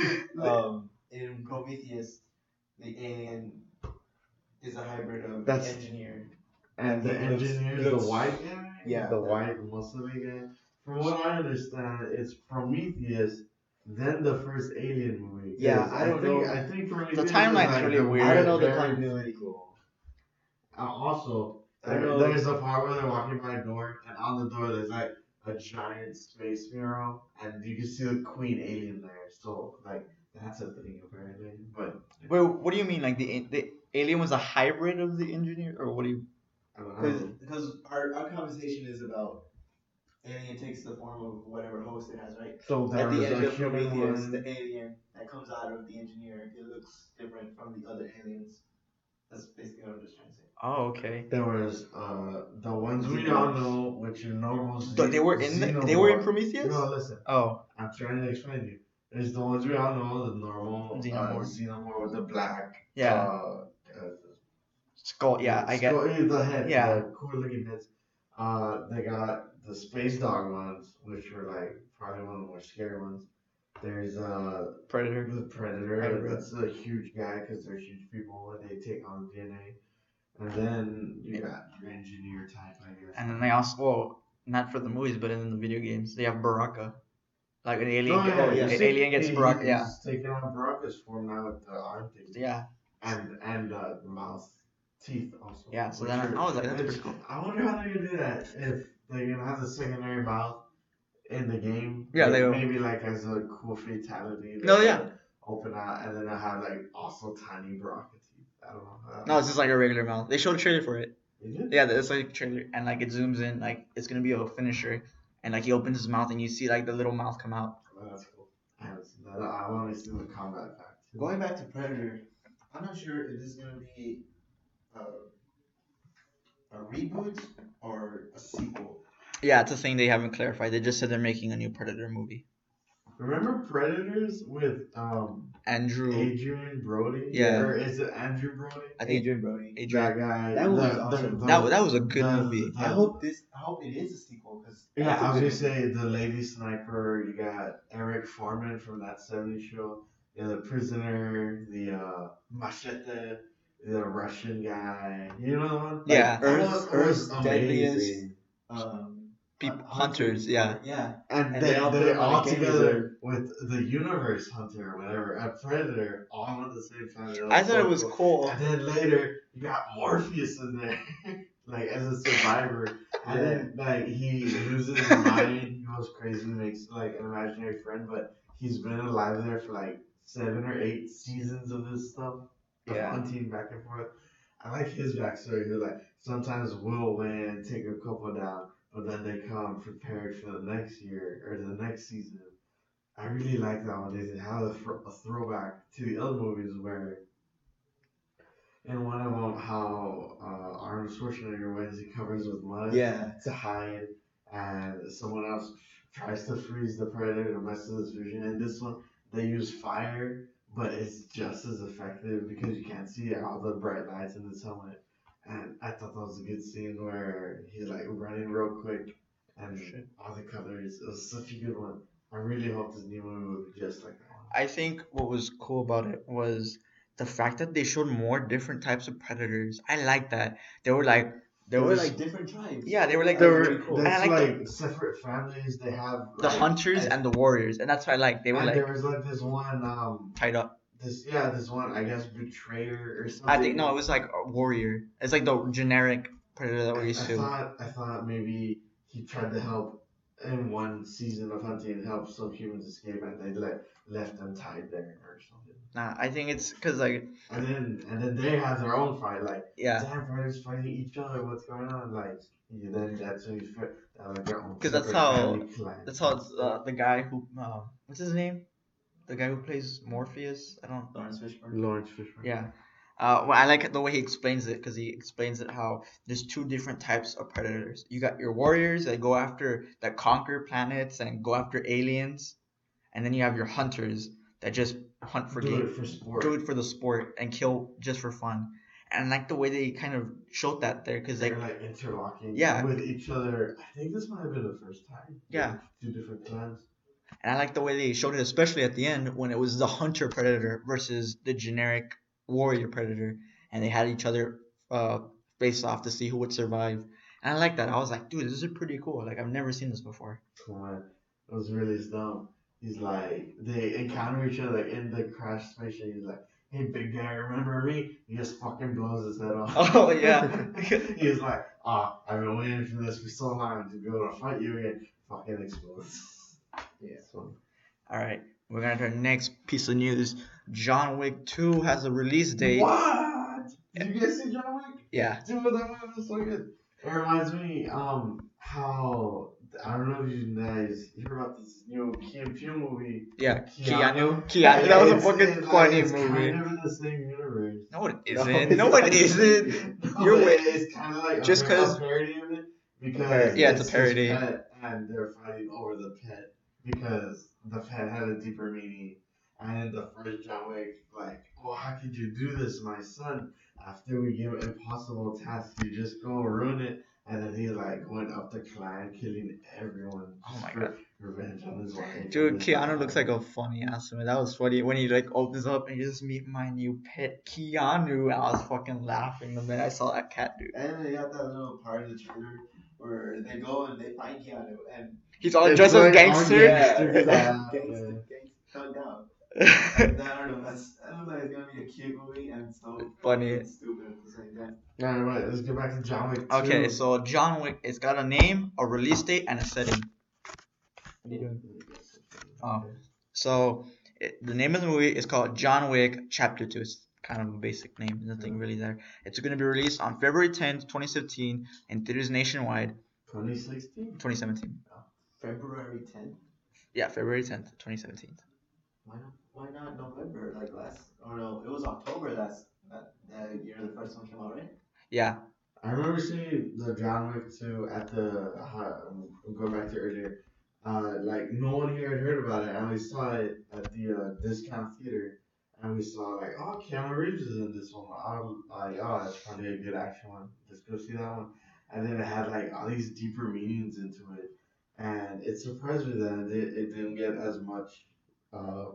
Speaker 3: in Prometheus, the alien is a hybrid of
Speaker 2: That's-
Speaker 3: the engineer.
Speaker 2: And the
Speaker 3: He looks-
Speaker 2: engineer's
Speaker 3: he
Speaker 2: the
Speaker 3: looks-
Speaker 2: white guy?
Speaker 3: Yeah.
Speaker 2: The white muscly guy. From what I understand, it's Prometheus, then the first Alien movie. 'Cause
Speaker 3: Yeah, I don't know.
Speaker 2: I think Prometheus
Speaker 1: The timeline's
Speaker 2: is like
Speaker 1: really
Speaker 2: the
Speaker 1: weird.
Speaker 3: I don't know the
Speaker 2: very-
Speaker 3: continuity. Cool.
Speaker 2: Also,
Speaker 3: I know-
Speaker 2: there's a part where they're walking by a door, and on the door there's like a giant space mural, and you can see the Queen Alien there. So, like, that's a thing apparently. But
Speaker 1: Wait, what do you mean? Like the alien was a hybrid of the engineer, or what do you?
Speaker 2: I don't know.
Speaker 3: Because our conversation is about alien takes the form of whatever host it has, right?
Speaker 2: So there
Speaker 3: At the
Speaker 2: was
Speaker 3: end
Speaker 2: a
Speaker 3: of
Speaker 2: human
Speaker 3: Prometheus,
Speaker 2: one.
Speaker 3: the alien that comes out of the engineer, it looks different from the other aliens. That's basically what I'm just trying to say.
Speaker 1: Oh, okay.
Speaker 2: There was the ones we all know, which are normal.
Speaker 1: They were in they were in Prometheus.
Speaker 2: No, listen.
Speaker 1: Oh,
Speaker 2: I'm trying to explain to you. There's the ones we all know, the normal
Speaker 1: Xenomorph.
Speaker 2: Xenomorph with the black.
Speaker 1: Yeah. skull. Yeah, I get.
Speaker 2: The head.
Speaker 1: Yeah.
Speaker 2: The cool looking heads. They got the space dog ones, which were like probably one of the more scary ones. There's
Speaker 1: Predator.
Speaker 2: the Predator.
Speaker 1: Predator.
Speaker 2: That's a huge guy because they're huge people and they take on DNA. And then you got your engineer type, I guess.
Speaker 1: And then they also, well, not for the movies, but in the video games, they have Baraka. Like an alien, alien gets Baraka. Yeah.
Speaker 2: He's taking on Baraka's form now with the arm thing.
Speaker 1: Yeah.
Speaker 2: And the mouth, teeth also.
Speaker 1: Yeah. So then I was like, that's pretty cool.
Speaker 2: I wonder how they're gonna do that if they're gonna have the secondary mouth in the game.
Speaker 1: Yeah, they will.
Speaker 2: Maybe like as a cool fatality.
Speaker 1: No, yeah.
Speaker 2: Open out and then I have like also tiny Baraka teeth. I don't know.
Speaker 1: No, it's just like a regular mouth. They showed a trailer for it.
Speaker 2: Is it?
Speaker 1: Yeah, it's like a trailer, and like it zooms in, like it's gonna be a finisher, and like he opens his mouth and you see like the little mouth come out.
Speaker 2: Oh, that's cool. I haven't seen that. I've only seen the combat pack.
Speaker 3: Going back to Predator, I'm not sure if this is gonna be a reboot or a sequel.
Speaker 1: Yeah, it's a thing they haven't clarified. They just said they're making a new Predator movie.
Speaker 2: Remember Predators with
Speaker 1: Andrew.
Speaker 2: Adrian Brody?
Speaker 1: Yeah.
Speaker 2: Or is it Andrew Brody?
Speaker 1: I think
Speaker 3: Adrian Brody.
Speaker 2: That guy.
Speaker 3: That was awesome.
Speaker 1: That was a good movie.
Speaker 3: I hope it is a sequel because
Speaker 2: Yeah, I was gonna say the Lady Sniper. You got Eric Foreman from that '70s show. Yeah, the Prisoner, the Machete, the Russian guy. You know the one?
Speaker 1: Yeah.
Speaker 3: Earth's deadliest
Speaker 2: amazing.
Speaker 1: Hunters, yeah.
Speaker 3: Yeah.
Speaker 2: And
Speaker 3: And
Speaker 2: they
Speaker 3: they all put
Speaker 2: they're
Speaker 3: them on
Speaker 2: all
Speaker 3: a game
Speaker 2: together
Speaker 3: reserve.
Speaker 2: with the Universe Hunter or whatever, a Predator, all on the same planet.
Speaker 1: I thought it was cool.
Speaker 2: And then later you got Morpheus in there, like as a survivor. And then like he loses his mind, he goes crazy, makes like an imaginary friend, but he's been alive there for like 7 or 8 seasons of this stuff. Of
Speaker 1: Yeah.
Speaker 2: hunting back and forth. I like his backstory. He's like sometimes we'll win, take a couple down, but then they come prepared for the next year or the next season. I really like that one. They have a throwback to the other movies where in one of them how Arnold Schwarzenegger wins, he covers with mud to hide, and someone else tries to freeze the predator to mess with his vision. And this one they use fire, but it's just as effective because you can't see all the bright lights in his helmet. And I thought that was a good scene where he's like running real quick and all the colors. It was such a good one. I really hope this new movie will be just like that one.
Speaker 1: I think what was cool about it was the fact that they showed more different types of predators. I like that. They were like
Speaker 3: They were like different tribes.
Speaker 1: Yeah, they were like
Speaker 2: They were
Speaker 3: pretty cool.
Speaker 1: And I
Speaker 2: that's
Speaker 1: like
Speaker 2: like separate families. They have
Speaker 1: the
Speaker 2: like,
Speaker 1: hunters and the warriors, and that's what I like. They were
Speaker 2: and
Speaker 1: like
Speaker 2: there was like this one
Speaker 1: tied up.
Speaker 2: this one I guess betrayer or something.
Speaker 1: I think no, it was like a warrior. It's like the generic predator that we're used to.
Speaker 2: I thought maybe he tried to help in one season of hunting help some humans escape and they left them tied there or something.
Speaker 1: Nah, I think it's because like
Speaker 2: And then they have their own fight like
Speaker 1: yeah,
Speaker 2: damn predators fighting each other. What's going on? Like then that's when you feel like their own.
Speaker 1: 'Cause that's
Speaker 2: separate
Speaker 1: how-
Speaker 2: family clan.
Speaker 1: that's how it's, the guy who what's his name? The guy who plays Morpheus. I don't.
Speaker 3: Lawrence Fishburne.
Speaker 2: Lawrence Fishburne.
Speaker 1: Yeah. Well, I like the way he explains it because he explains it how there's 2 different types of predators. You got your warriors that go after that conquer planets and go after aliens, and then you have your hunters that just hunt for
Speaker 2: Do
Speaker 1: game,
Speaker 2: it for sport.
Speaker 1: do it for the sport and kill just for fun. And I like the way they kind of showed that there because
Speaker 2: They're like interlocking
Speaker 1: Yeah.
Speaker 2: with each other. I think this might have been the first time.
Speaker 1: Yeah.
Speaker 2: 2 different clans.
Speaker 1: and I like the way they showed it, especially at the end when it was the hunter predator versus the generic warrior predator, and they had each other face off to see who would survive. And I like that. I was like, dude, this is pretty cool. Like I've never seen this before.
Speaker 2: Cool, man. It was really dumb. He's like, they encounter each other in the crash spaceship. He's like, hey, big guy, remember me? He just fucking blows his head off.
Speaker 1: Oh, yeah.
Speaker 2: He's like, I've been waiting for this for so long to be able to fight you again. Fucking explodes.
Speaker 3: Yeah.
Speaker 2: So,
Speaker 1: All right, we're gonna to our next piece of news. John Wick 2 has a release date.
Speaker 2: what? Did you guys see John Wick?
Speaker 1: Yeah.
Speaker 2: Dude, that movie was so good. It reminds me, how I don't know if you guys hear about this new Key and Peele movie.
Speaker 1: Yeah.
Speaker 2: Keanu.
Speaker 1: Keanu. That was a
Speaker 2: It's-
Speaker 1: fucking
Speaker 2: it's
Speaker 1: funny
Speaker 2: it's
Speaker 1: movie.
Speaker 2: Kind of in the same universe.
Speaker 1: No, it
Speaker 2: No,
Speaker 1: isn't.
Speaker 2: it's
Speaker 1: No, it
Speaker 2: not.
Speaker 1: isn't.
Speaker 2: No,
Speaker 1: You're
Speaker 2: it-
Speaker 1: way.
Speaker 2: It's kind of like
Speaker 1: Just
Speaker 2: a
Speaker 1: 'cause-
Speaker 2: parody of it because
Speaker 1: Yeah, it's a
Speaker 2: his
Speaker 1: parody.
Speaker 2: pet and they're fighting over the pet because the pet had a deeper meaning. And in the first John Wick, like, oh, how could you do this, my son? After we give impossible tasks, you just go ruin it. and then he like went up the clan, killing everyone
Speaker 1: Oh
Speaker 2: just
Speaker 1: my god.
Speaker 2: for revenge on his wife.
Speaker 1: Dude,
Speaker 2: and his
Speaker 1: Keanu looks like
Speaker 2: dog.
Speaker 1: a funny ass man. That was funny when he like opens up and you just meet my new pet Keanu. I was fucking laughing the minute I saw that cat, dude.
Speaker 3: And they got that little part of the trailer where they go and they find Keanu and
Speaker 1: He's all
Speaker 2: It's
Speaker 1: dressed as
Speaker 2: like
Speaker 1: gangster.
Speaker 2: gangster
Speaker 3: it's like
Speaker 2: style.
Speaker 3: gangster, thugged out. And I don't know. I don't know. It's gonna be a cute movie and so
Speaker 1: Funny.
Speaker 3: fucking stupid at the same time.
Speaker 2: Alright, let's get back to John Wick 2.
Speaker 1: Okay, so John Wick, it's got a name, a release date, and a setting. What are you doing? Oh. So the name of the movie is called John Wick Chapter 2. It's kind of a basic name, nothing really there. It's going to be released on February 10th, 2017 in theaters nationwide.
Speaker 2: 2016?
Speaker 1: 2017.
Speaker 3: February 10th.
Speaker 1: Yeah, February 10th, 2017.
Speaker 3: Why not November? Like last? Oh no, it was October. That year the first one came out, right?
Speaker 1: Yeah.
Speaker 2: I remember seeing the John Wick 2 at the, going back to earlier, like no one here had heard about it, and we saw it at the discount theater, and we saw like, oh, Keanu Reeves is in this one. I was like, oh, that's probably a good action one. Let's go see that one. And then it had like all these deeper meanings into it, and it surprised me that it didn't get as much uh,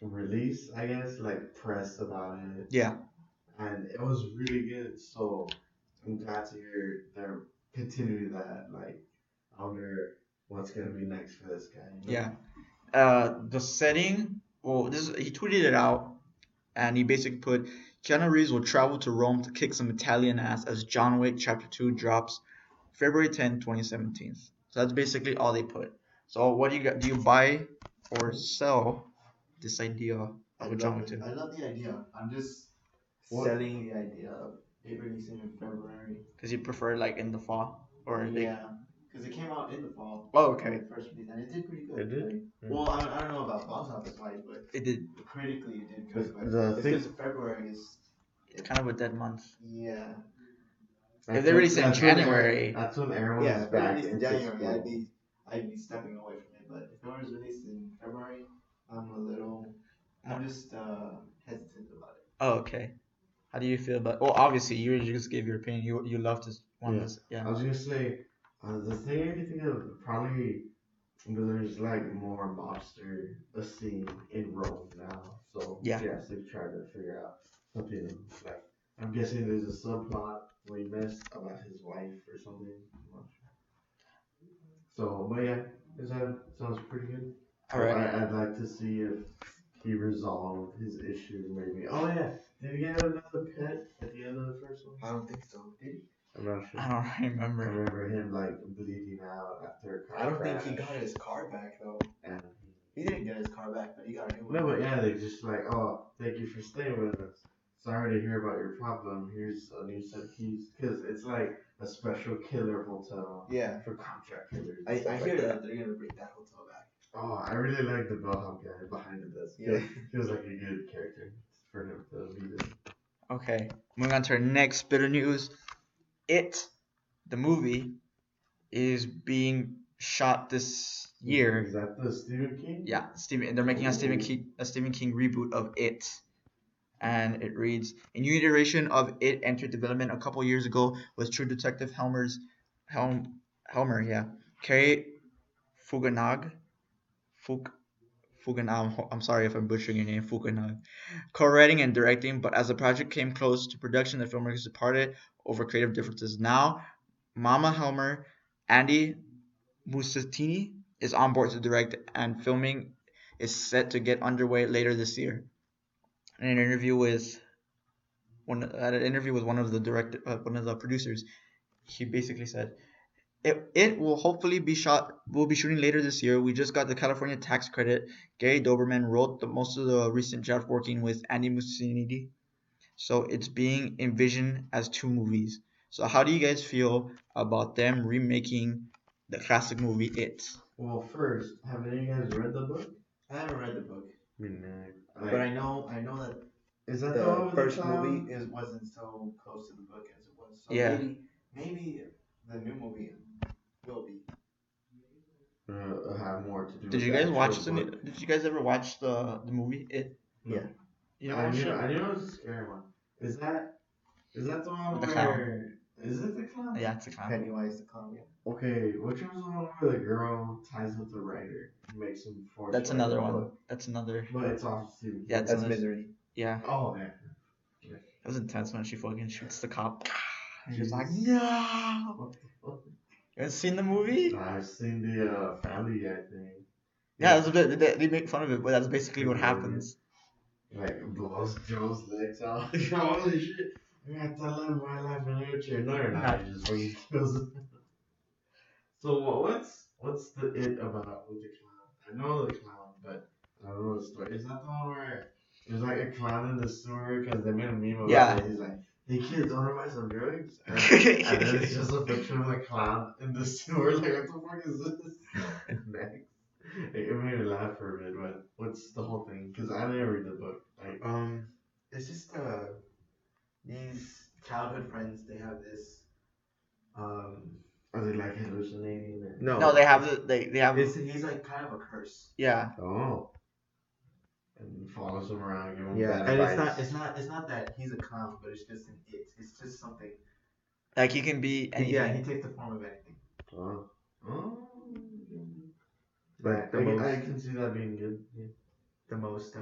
Speaker 2: release, I guess, like press about it,
Speaker 1: Yeah.
Speaker 2: and it was really good. So I'm glad to hear they're continuing that. Like, I wonder what's gonna be next for this guy. You know?
Speaker 1: Yeah. The setting, well, he tweeted it out, and he basically put Keanu Reeves will travel to Rome to kick some Italian ass as John Wick Chapter 2 drops February 10th, 2017. So that's basically all they put. So what do you got? Do you buy or sell this idea of a John Wick 2?
Speaker 3: I love the idea. I'm just
Speaker 2: What?
Speaker 3: selling the idea of it releasing in February.
Speaker 1: Because you prefer like in the fall or
Speaker 3: Yeah, because it came out in the fall.
Speaker 1: Oh, okay.
Speaker 3: When it first released, and it did pretty good.
Speaker 2: It did?
Speaker 3: Like, well, I don't know about box office wise, but
Speaker 1: it did.
Speaker 3: critically it did good. But
Speaker 2: The
Speaker 3: it's
Speaker 2: thing-
Speaker 3: because February is.
Speaker 1: It's kind of a dead month.
Speaker 3: Yeah.
Speaker 1: If they release it in
Speaker 2: That's when
Speaker 1: January,
Speaker 2: that's when everyone's
Speaker 3: Yeah, if it
Speaker 2: back
Speaker 3: released in
Speaker 2: into
Speaker 3: January,
Speaker 2: school.
Speaker 3: I'd be stepping away from it. But if it was released in February, I'm just hesitant about it.
Speaker 1: oh, okay. How do you feel about? Well, obviously you just gave your opinion. You love to want
Speaker 2: Yeah.
Speaker 1: this. Yeah.
Speaker 2: I was gonna say, the thing I can think of probably there's like more mobster a scene in Rome now. So
Speaker 1: Yeah.
Speaker 2: yes, they've tried to figure out something like I'm guessing there's a subplot where he missed about his wife or something. I'm not sure. So, but yeah, that sounds pretty good.
Speaker 1: All right.
Speaker 2: I'd like to see if he resolved his issue maybe. Oh yeah, did he get another pet at the end of the first one?
Speaker 3: I don't think so. Did he?
Speaker 2: I'm not sure.
Speaker 1: I don't
Speaker 2: I
Speaker 1: remember.
Speaker 2: remember him like bleeding out after a car
Speaker 3: I don't think he
Speaker 2: crash,
Speaker 3: got his car back though.
Speaker 2: and
Speaker 3: He didn't get his car back, but he got a new one.
Speaker 2: no, but yeah, they just like, oh, thank you for staying with us. Sorry to hear about your problem. Here's a new set of keys, because it's like a special killer hotel
Speaker 3: Yeah.
Speaker 2: for contract killers. and
Speaker 3: I
Speaker 2: stuff
Speaker 3: hear
Speaker 2: like
Speaker 3: that they're gonna bring that hotel back.
Speaker 2: Oh, I really like the bellhop guy behind the desk.
Speaker 3: Yeah.
Speaker 2: Feels like a good character for him to be there.
Speaker 1: Okay. Moving on to our next bit of news. It, the movie, is being shot this year.
Speaker 2: Is that the Stephen King?
Speaker 1: Yeah, they're making a Stephen King reboot of It, and it reads: a new iteration of It entered development a couple years ago with True Detective Helmer, Kerry Fukunaga, I'm sorry if I'm butchering your name, Fukunaga, co-writing and directing. But as the project came close to production, the filmmakers departed over creative differences. Now, Mama Helmer, Andy Muschietti is on board to direct, and filming is set to get underway later this year. In an interview with one of the producers, he basically said, "It will hopefully be shot. We'll be shooting later this year. We just got the California tax credit. Gary Doberman wrote most of the recent draft, working with Andy Muschietti. So it's being envisioned as 2 movies. So how do you guys feel about them remaking the classic movie It?
Speaker 2: Well, first, have any of you guys read the book?
Speaker 3: I haven't read the book,
Speaker 2: I mean,
Speaker 3: but I know that
Speaker 2: is that the one
Speaker 3: the
Speaker 2: with
Speaker 3: first
Speaker 2: the clown?
Speaker 3: movie wasn't so close to the book as it was. So
Speaker 1: Yeah.
Speaker 3: maybe the new movie will be.
Speaker 2: Have more to do.
Speaker 1: Did
Speaker 2: with
Speaker 1: you
Speaker 2: the
Speaker 1: guys
Speaker 2: actual
Speaker 1: watch
Speaker 2: book.
Speaker 1: Did you guys ever watch the movie It?
Speaker 3: Yeah.
Speaker 1: You
Speaker 2: I
Speaker 1: know,
Speaker 2: knew it was a scary one. Is that the one
Speaker 1: With the
Speaker 2: where Is it the clown?
Speaker 1: Yeah, it's a clown.
Speaker 3: Pennywise the clown. Yeah.
Speaker 2: Okay, which one's the one where the girl ties up the writer and makes him force?
Speaker 1: That's
Speaker 2: write
Speaker 1: another
Speaker 2: the
Speaker 1: one.
Speaker 2: book?
Speaker 1: That's another.
Speaker 2: But it's off too.
Speaker 1: Yeah, it's
Speaker 3: That's
Speaker 1: another.
Speaker 3: Misery.
Speaker 1: Yeah,
Speaker 2: Oh yeah.
Speaker 1: it was intense when she fucking shoots the cop. And she's
Speaker 2: Jesus.
Speaker 1: like, no.
Speaker 2: What the fuck?
Speaker 1: You haven't seen the movie?
Speaker 2: I've seen the Family Guy thing.
Speaker 1: Yeah, it's a bit. They make fun of it, but that's basically what happens.
Speaker 2: Like blows Joe's legs off. Holy shit! I got to live my life in a wheelchair. No, you're not. You just fucking kills it. So what's the it about with the clown? I know the clown, but I don't know the story. Is that the one where there's like a clown in the sewer because they made a meme about
Speaker 1: Yeah.
Speaker 2: it? He's like, "Hey kids, wanna buy some drugs?" And then it's just a picture of the clown in the sewer. Like, what the fuck is this? Next. It made me laugh for a bit, but what's the whole thing? Because I didn't read the book. Like,
Speaker 3: It's just these childhood friends. They have this.
Speaker 2: are they like hallucinating? Or?
Speaker 1: No, they have the they have.
Speaker 3: He's like kind of a curse.
Speaker 1: Yeah.
Speaker 2: Oh. And follows him around, give him
Speaker 3: Yeah,
Speaker 2: bad
Speaker 3: and
Speaker 2: advice.
Speaker 3: it's not that he's a clown, but it's just an it. It's just something.
Speaker 1: Like he can be anything.
Speaker 3: Yeah, he takes the form of anything.
Speaker 2: Oh. Oh.
Speaker 3: But
Speaker 2: I can see that being good. Yeah.
Speaker 3: the most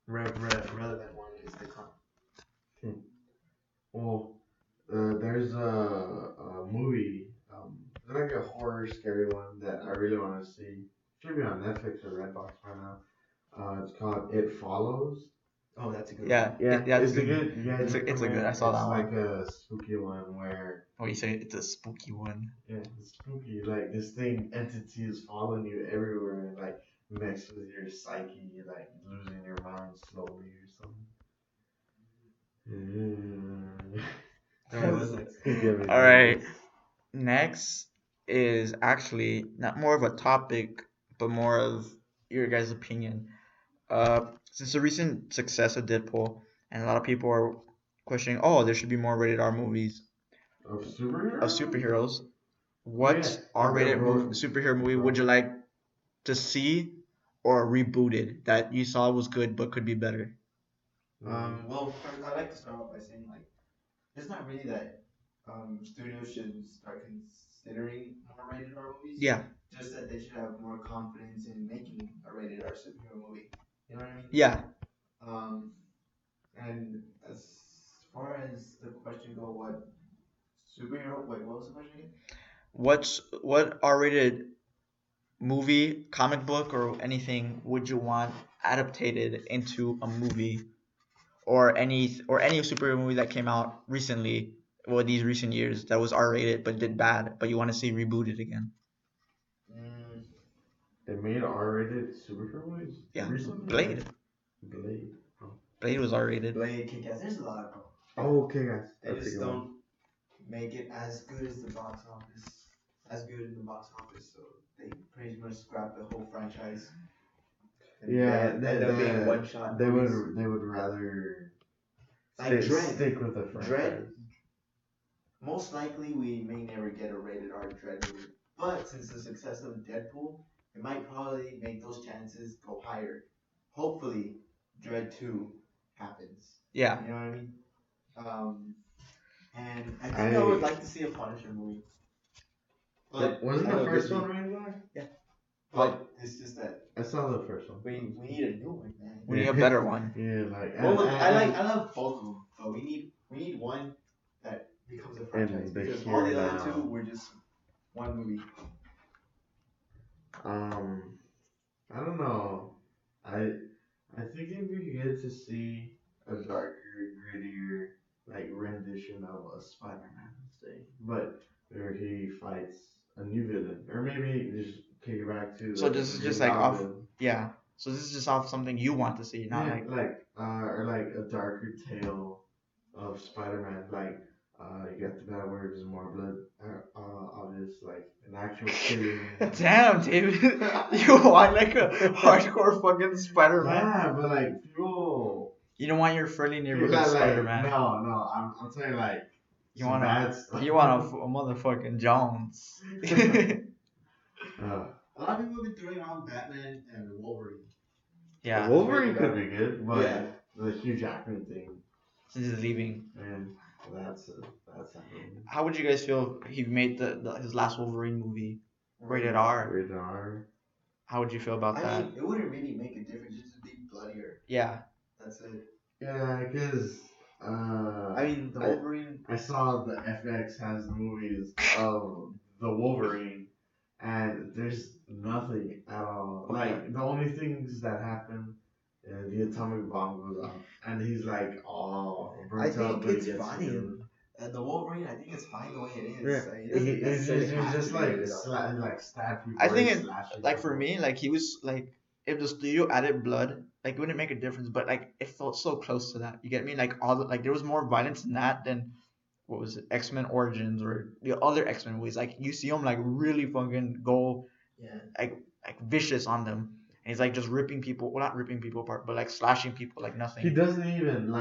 Speaker 3: relevant one is the clown.
Speaker 2: Well, there's a movie, like a horror, scary one that I really want to see. Should be on Netflix or Redbox by now. It's called It Follows.
Speaker 3: Oh, that's a good
Speaker 1: Yeah.
Speaker 3: one.
Speaker 1: Yeah.
Speaker 2: It's a good. You guys
Speaker 1: It's a good.
Speaker 2: recommend?
Speaker 1: I saw that one.
Speaker 2: It's like a spooky one where.
Speaker 1: Oh, you say it's a spooky one.
Speaker 2: Yeah, it's spooky. Like this entity is following you everywhere and like mess with your psyche, like losing your mind slowly or something.
Speaker 1: All right. Next is actually not more of a topic, but more of your guys' opinion. Since the recent success of Deadpool, and a lot of people are questioning, oh, there should be more rated R movies
Speaker 2: Of superheroes?
Speaker 1: of superheroes. What
Speaker 2: Yeah.
Speaker 1: R-rated
Speaker 2: Bro.
Speaker 1: superhero movie would you like to see or rebooted that you saw was good but could be better?
Speaker 3: Well, first, I like to start off by saying like, it's not really that studios should start considering more rated R movies.
Speaker 1: Yeah.
Speaker 3: Just that they should have more confidence in making a rated R superhero movie. You know what I mean?
Speaker 1: Yeah.
Speaker 3: And as far as the question go, what superhero? Wait, what was the question again?
Speaker 1: What R-rated movie, comic book, or anything would you want adapted into a movie, or any superhero movie that came out recently, or these recent years that was R-rated but did bad, but you want to see rebooted again?
Speaker 2: They made R-rated superhero movies?
Speaker 1: Yeah.
Speaker 2: Recently?
Speaker 1: Blade.
Speaker 2: Blade. Oh.
Speaker 1: Blade was R-rated.
Speaker 3: Blade, Kick-Ass. There's a lot of them.
Speaker 2: Oh, okay, guys.
Speaker 3: They
Speaker 2: That's a
Speaker 3: just
Speaker 2: good one.
Speaker 3: don't make it as good as the box office. As good in the box office, so they pretty much scrap the whole franchise. And
Speaker 2: Yeah,
Speaker 3: they end up being one shot.
Speaker 2: They would rather
Speaker 3: Like Dread.
Speaker 2: stick with the franchise.
Speaker 3: Dread. Most likely, we may never get a rated R Dread movie, but since the success of Deadpool, it might probably make those chances go higher. Hopefully, Dread 2 happens.
Speaker 1: Yeah.
Speaker 3: You know what I mean? And I think I would like to see a Punisher movie. But
Speaker 2: Wasn't
Speaker 3: I
Speaker 2: the
Speaker 3: know
Speaker 2: first
Speaker 3: Disney-
Speaker 2: one rated R?
Speaker 3: But it's just that
Speaker 2: I saw the first one.
Speaker 3: we need a new one, man.
Speaker 1: We need a better one.
Speaker 2: Yeah, like
Speaker 3: Well,
Speaker 2: and-
Speaker 3: I love both of them, but we need one that becomes a franchise
Speaker 2: the
Speaker 3: because
Speaker 2: here
Speaker 3: all the
Speaker 2: now.
Speaker 3: other two were just one movie.
Speaker 2: I don't know. I think it'd be good to see a darker, grittier, like rendition of a Spider-Man, say, but where he fights a new villain, or maybe just kick it back to.
Speaker 1: So
Speaker 2: the
Speaker 1: this is just
Speaker 2: Green
Speaker 1: like off.
Speaker 2: Goblin.
Speaker 1: Yeah. So this is just off something you want to see, not
Speaker 2: Yeah,
Speaker 1: like.
Speaker 2: or like a darker tale of Spider-Man, like you got the bad words, more blood, obvious, like an actual killing.
Speaker 1: Damn, David. You want like a hardcore fucking Spider-Man?
Speaker 2: Yeah, but like people.
Speaker 1: You don't want your friendly neighborhood
Speaker 2: Like,
Speaker 1: Spider-Man.
Speaker 2: No, I'm saying like.
Speaker 1: You
Speaker 2: some
Speaker 1: want
Speaker 2: bad stuff.
Speaker 1: You want a motherfucking Jones.
Speaker 2: Uh,
Speaker 3: A lot of people have been throwing around Batman and Wolverine.
Speaker 1: Yeah.
Speaker 2: Wolverine could be good, but
Speaker 3: Yeah.
Speaker 2: the Hugh Jackman thing,
Speaker 1: Since he's leaving.
Speaker 2: man. That's that's happening.
Speaker 1: How would you guys feel if he made his last Wolverine movie rated R?
Speaker 2: Rated R.
Speaker 1: How would you feel about
Speaker 3: I
Speaker 1: that?
Speaker 3: mean, it wouldn't really make a difference. Just to be bloodier.
Speaker 1: Yeah,
Speaker 3: That's it.
Speaker 2: Yeah, because
Speaker 3: I mean, the Wolverine.
Speaker 2: I saw the FX has movies of the Wolverine, and there's nothing at all. Like the only things that happen, the atomic bomb goes off, and he's like, "Oh,
Speaker 3: I
Speaker 2: burnt up,"
Speaker 3: think
Speaker 2: but he
Speaker 3: it's
Speaker 2: gets
Speaker 3: fine.
Speaker 2: healed.
Speaker 3: The Wolverine, I think it's fine the way it is.
Speaker 2: Yeah,
Speaker 3: I mean, it doesn't necessarily
Speaker 2: it's
Speaker 3: have
Speaker 2: just
Speaker 3: to be
Speaker 2: like
Speaker 3: rated R.
Speaker 2: like stab people.
Speaker 1: I think
Speaker 2: or
Speaker 1: it
Speaker 2: slashing
Speaker 1: like for
Speaker 2: people.
Speaker 1: me, like he was like if the studio added blood, like it wouldn't make a difference, but like it felt so close to that. You get me? Like all the like there was more violence in that than what was it, X Men Origins or the other X Men movies. Like you see him like really fucking go
Speaker 3: Yeah.
Speaker 1: like vicious on them, and he's like just ripping people. Well, not ripping people apart, but like slashing people like
Speaker 2: He
Speaker 1: nothing.
Speaker 2: doesn't even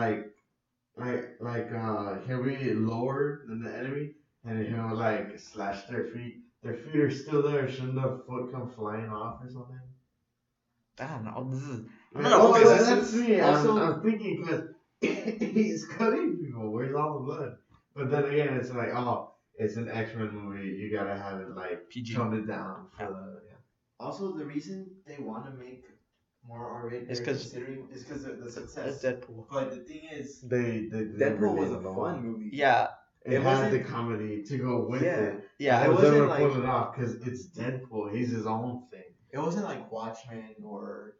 Speaker 2: he'll be lower than the enemy and he'll like slash their feet. Their feet are still there. Shouldn't the foot come flying off or something?
Speaker 1: I don't know. I
Speaker 2: Like,
Speaker 1: don't know.
Speaker 2: oh,
Speaker 1: Because
Speaker 2: that's me.
Speaker 3: also-
Speaker 2: I'm thinking because he's cutting people. Where's all the blood? But then again, it's like, oh, it's an X-Men movie. You gotta have it like
Speaker 1: PG.
Speaker 2: toned it down for the
Speaker 3: Also, the reason they want to make more R-rated
Speaker 1: It's 'cause-
Speaker 3: is because of the
Speaker 1: it's
Speaker 3: success.
Speaker 1: Deadpool.
Speaker 3: But the thing is,
Speaker 2: They
Speaker 3: Deadpool was a
Speaker 2: relate
Speaker 3: fun movie.
Speaker 1: Yeah,
Speaker 2: It
Speaker 3: It
Speaker 2: had the
Speaker 3: wasn't-
Speaker 2: comedy to go with
Speaker 3: Yeah.
Speaker 2: it.
Speaker 1: yeah.
Speaker 3: It
Speaker 2: It was
Speaker 3: wasn't
Speaker 2: able to
Speaker 3: like-
Speaker 2: pull it off because it's Deadpool. He's his own thing.
Speaker 3: It wasn't like Watchmen or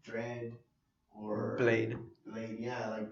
Speaker 3: Dread or
Speaker 1: Blade.
Speaker 3: Blade. Yeah, like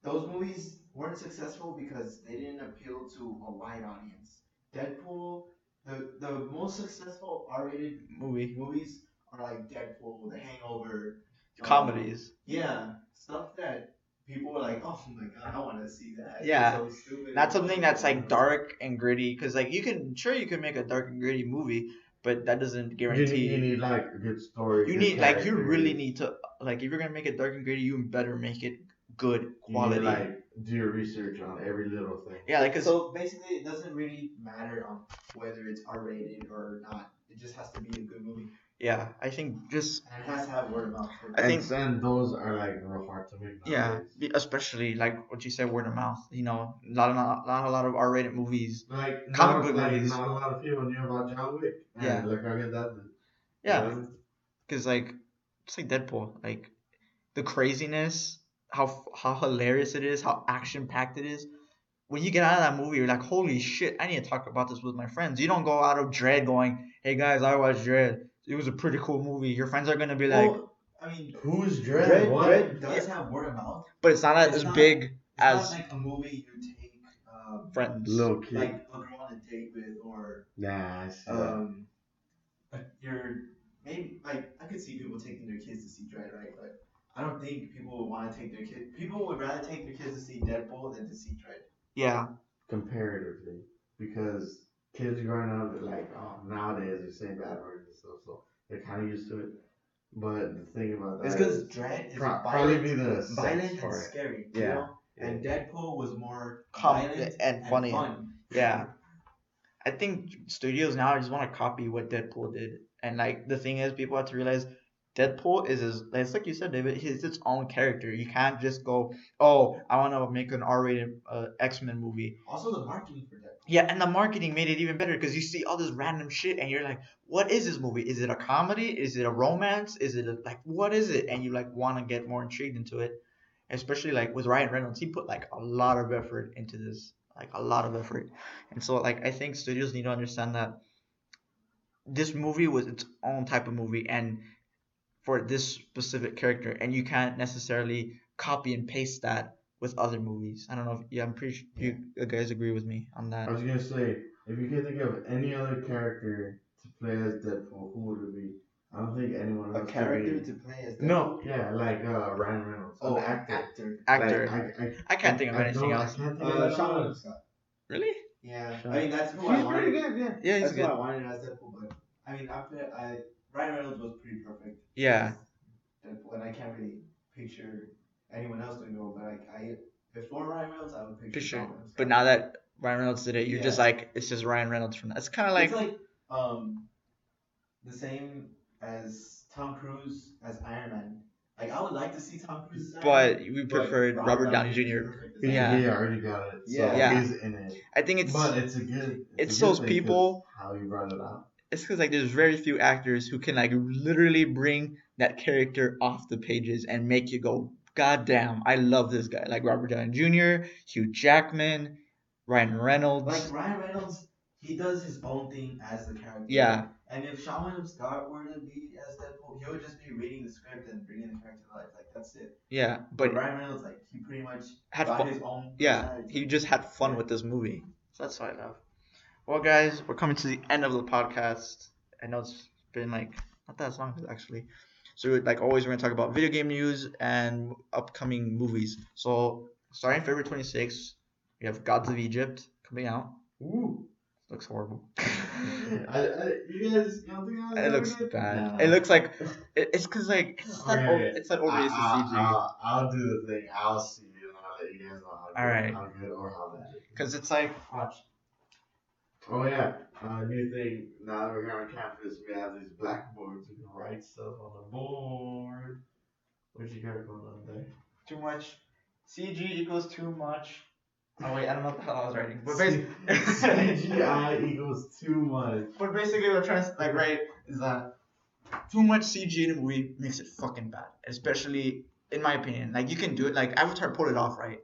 Speaker 3: those movies weren't successful because they didn't appeal to a wide audience. Deadpool, the most successful R-rated
Speaker 1: Movie.
Speaker 3: movies are like Deadpool, The Hangover,
Speaker 1: Comedies.
Speaker 3: Yeah, stuff that people were like, oh my god, I want to see that. It's
Speaker 1: Yeah.
Speaker 3: so stupid.
Speaker 1: Not something that's like dark and gritty, because like you can make a dark and gritty movie, but that doesn't guarantee.
Speaker 2: You need like a good story.
Speaker 1: You
Speaker 2: good
Speaker 1: need like you
Speaker 2: characters.
Speaker 1: really need to like if you're gonna make it dark and gritty, you better make it good
Speaker 2: You need,
Speaker 1: quality.
Speaker 2: like do your research on every little thing.
Speaker 1: Yeah, like 'cause
Speaker 3: So basically, it doesn't really matter on whether it's R-rated or not. It just has to be a good movie,
Speaker 1: yeah, I think just
Speaker 3: and it has to have word of mouth.
Speaker 1: I think-
Speaker 2: and those are like real hard to make.
Speaker 1: yeah,
Speaker 2: nowadays.
Speaker 1: especially like what you said, word of mouth. You know, not a lot of R-rated movies.
Speaker 2: Like
Speaker 1: Comic
Speaker 2: not,
Speaker 1: book
Speaker 2: like
Speaker 1: movies.
Speaker 2: not a lot of people knew about John Wick. And
Speaker 1: Yeah.
Speaker 2: look how good that did.
Speaker 1: Yeah,
Speaker 2: You know?
Speaker 1: because like it's like Deadpool, like the craziness, how hilarious it is, how action packed it is. When you get out of that movie, you're like, holy shit, I need to talk about this with my friends. You don't go out of Dread going, hey guys, I watched Dread. It was a pretty cool movie. Your friends are gonna be like,
Speaker 3: Well, I mean,
Speaker 2: Who's Dread?
Speaker 3: Dread,
Speaker 2: What?
Speaker 3: Dread does have word of mouth.
Speaker 1: but it's not
Speaker 3: It's
Speaker 1: as
Speaker 3: not-
Speaker 1: big
Speaker 3: It's
Speaker 1: as
Speaker 3: not like a movie you take,
Speaker 1: Friends.
Speaker 2: Little kid.
Speaker 3: like a girl on a date with, or
Speaker 2: Nah, I see that.
Speaker 3: you're maybe like I could see people taking their kids to see Dread, right? But I don't think people would want to take their kids. People would rather take their kids to see Deadpool than to see Dread.
Speaker 1: yeah,
Speaker 2: Comparatively, because kids growing up like nowadays they're saying bad words and stuff, so they're kind of used to it. But the thing about that
Speaker 3: It's because
Speaker 2: is
Speaker 3: Dread is
Speaker 2: probably be
Speaker 3: violent,
Speaker 2: the sex
Speaker 3: violent and
Speaker 2: part.
Speaker 3: scary. You
Speaker 2: Yeah.
Speaker 3: know? And Deadpool was more
Speaker 1: Com-
Speaker 3: violent
Speaker 1: and funny.
Speaker 3: fun.
Speaker 1: yeah. I think studios now just want to copy what Deadpool did, and like the thing is, people have to realize Deadpool is it's like you said, David. He's its own character. You can't just go, oh, I want to make an R-rated X-Men movie.
Speaker 3: Also, the marketing for Deadpool.
Speaker 1: Yeah, and the marketing made it even better because you see all this random shit, and you're like, what is this movie? Is it a comedy? Is it a romance? Is it like what is it? And you like want to get more intrigued into it, especially like with Ryan Reynolds. He put like a lot of effort into this, like a lot of effort, and so like I think studios need to understand that this movie was its own type of movie, and for this specific character, and you can't necessarily copy and paste that with other movies. I don't know if I'm pretty sure you guys agree with me on that.
Speaker 2: I was gonna say, if you could think of any other character to play as Deadpool, who would it be? I don't think anyone
Speaker 3: A
Speaker 2: else.
Speaker 3: character
Speaker 2: could
Speaker 3: to play as Deadpool.
Speaker 1: No.
Speaker 2: be. Yeah, like Ryan Reynolds.
Speaker 3: Oh,
Speaker 2: an
Speaker 3: actor.
Speaker 1: Actor.
Speaker 2: Like,
Speaker 1: I can't think of anything
Speaker 2: I
Speaker 1: else.
Speaker 2: can't think of anyone
Speaker 3: Sean
Speaker 2: else.
Speaker 3: Scott.
Speaker 1: Really?
Speaker 3: Yeah,
Speaker 2: Sean.
Speaker 3: I mean that's who I
Speaker 2: He's pretty
Speaker 3: wanted.
Speaker 2: good, yeah.
Speaker 1: Yeah, he's
Speaker 3: That's
Speaker 1: good.
Speaker 3: who I wanted as Deadpool, but I mean Ryan Reynolds was pretty perfect.
Speaker 1: Yeah.
Speaker 3: as Deadpool, and I can't really picture anyone else doing it. But if for Ryan Reynolds, I would picture.
Speaker 1: Picture.
Speaker 3: Sean Scott.
Speaker 1: But now that Ryan Reynolds did it, you're just
Speaker 3: Yeah.
Speaker 1: like it's just Ryan Reynolds from that. It's kind of like
Speaker 3: it's like the same as Tom Cruise as Iron Man. Like I would like to see Tom Cruise as Iron
Speaker 1: but
Speaker 3: Man,
Speaker 1: we
Speaker 3: but
Speaker 1: preferred Robert Downey Jr.
Speaker 3: perfect as
Speaker 2: He,
Speaker 3: Iron Man.
Speaker 2: he already got it, so
Speaker 1: Yeah.
Speaker 2: he's in it.
Speaker 1: I think it's
Speaker 2: But it's a good.
Speaker 1: it's
Speaker 2: a good
Speaker 1: those
Speaker 2: thing 'cause
Speaker 1: people.
Speaker 2: how you brought it up.
Speaker 1: It's because like there's very few actors who can like literally bring that character off the pages and make you go, God damn, I love this guy. Like Robert Downey Jr., Hugh Jackman, Ryan Reynolds.
Speaker 3: Like Ryan Reynolds, he does his own thing as the character.
Speaker 1: Yeah.
Speaker 3: And if Sean William Scott were to be as Deadpool, he would just be reading the script and bringing the character to life. Like that's it.
Speaker 1: Yeah,
Speaker 3: But
Speaker 1: but
Speaker 3: Ryan Reynolds, like he pretty much
Speaker 1: had
Speaker 3: got
Speaker 1: fun.
Speaker 3: his own
Speaker 1: Yeah,
Speaker 3: personality.
Speaker 1: he just had fun with this movie. So that's what I love. Well, guys, we're coming to the end of the podcast. I know it's been like not that long actually. So like always, we're gonna talk about video game news and upcoming movies. So starting February 26th, we have Gods of Egypt coming out.
Speaker 2: Ooh.
Speaker 1: Looks horrible.
Speaker 2: You guys don't think that was
Speaker 1: It looks
Speaker 2: good?
Speaker 1: bad.
Speaker 3: Nah.
Speaker 1: It looks like it's because like it's not
Speaker 2: Okay,
Speaker 1: it's not obvious to CG.
Speaker 2: I'll do the thing. I'll see it and I'll let you guys know
Speaker 1: Alright.
Speaker 2: how good or how bad it is.
Speaker 1: Because it's like watch.
Speaker 2: Oh yeah, new thing. Now that we're here on campus, we have these blackboards. We can write stuff on the board. What you got going on there?
Speaker 1: Too much. CG equals too much. Oh wait, I don't know what the hell I was writing. But
Speaker 2: CGI equals too much.
Speaker 1: But basically, what I'm trying to like write is that too much CG in a movie makes it fucking bad. Especially in my opinion. Like you can do it. Like Avatar pulled it off, right?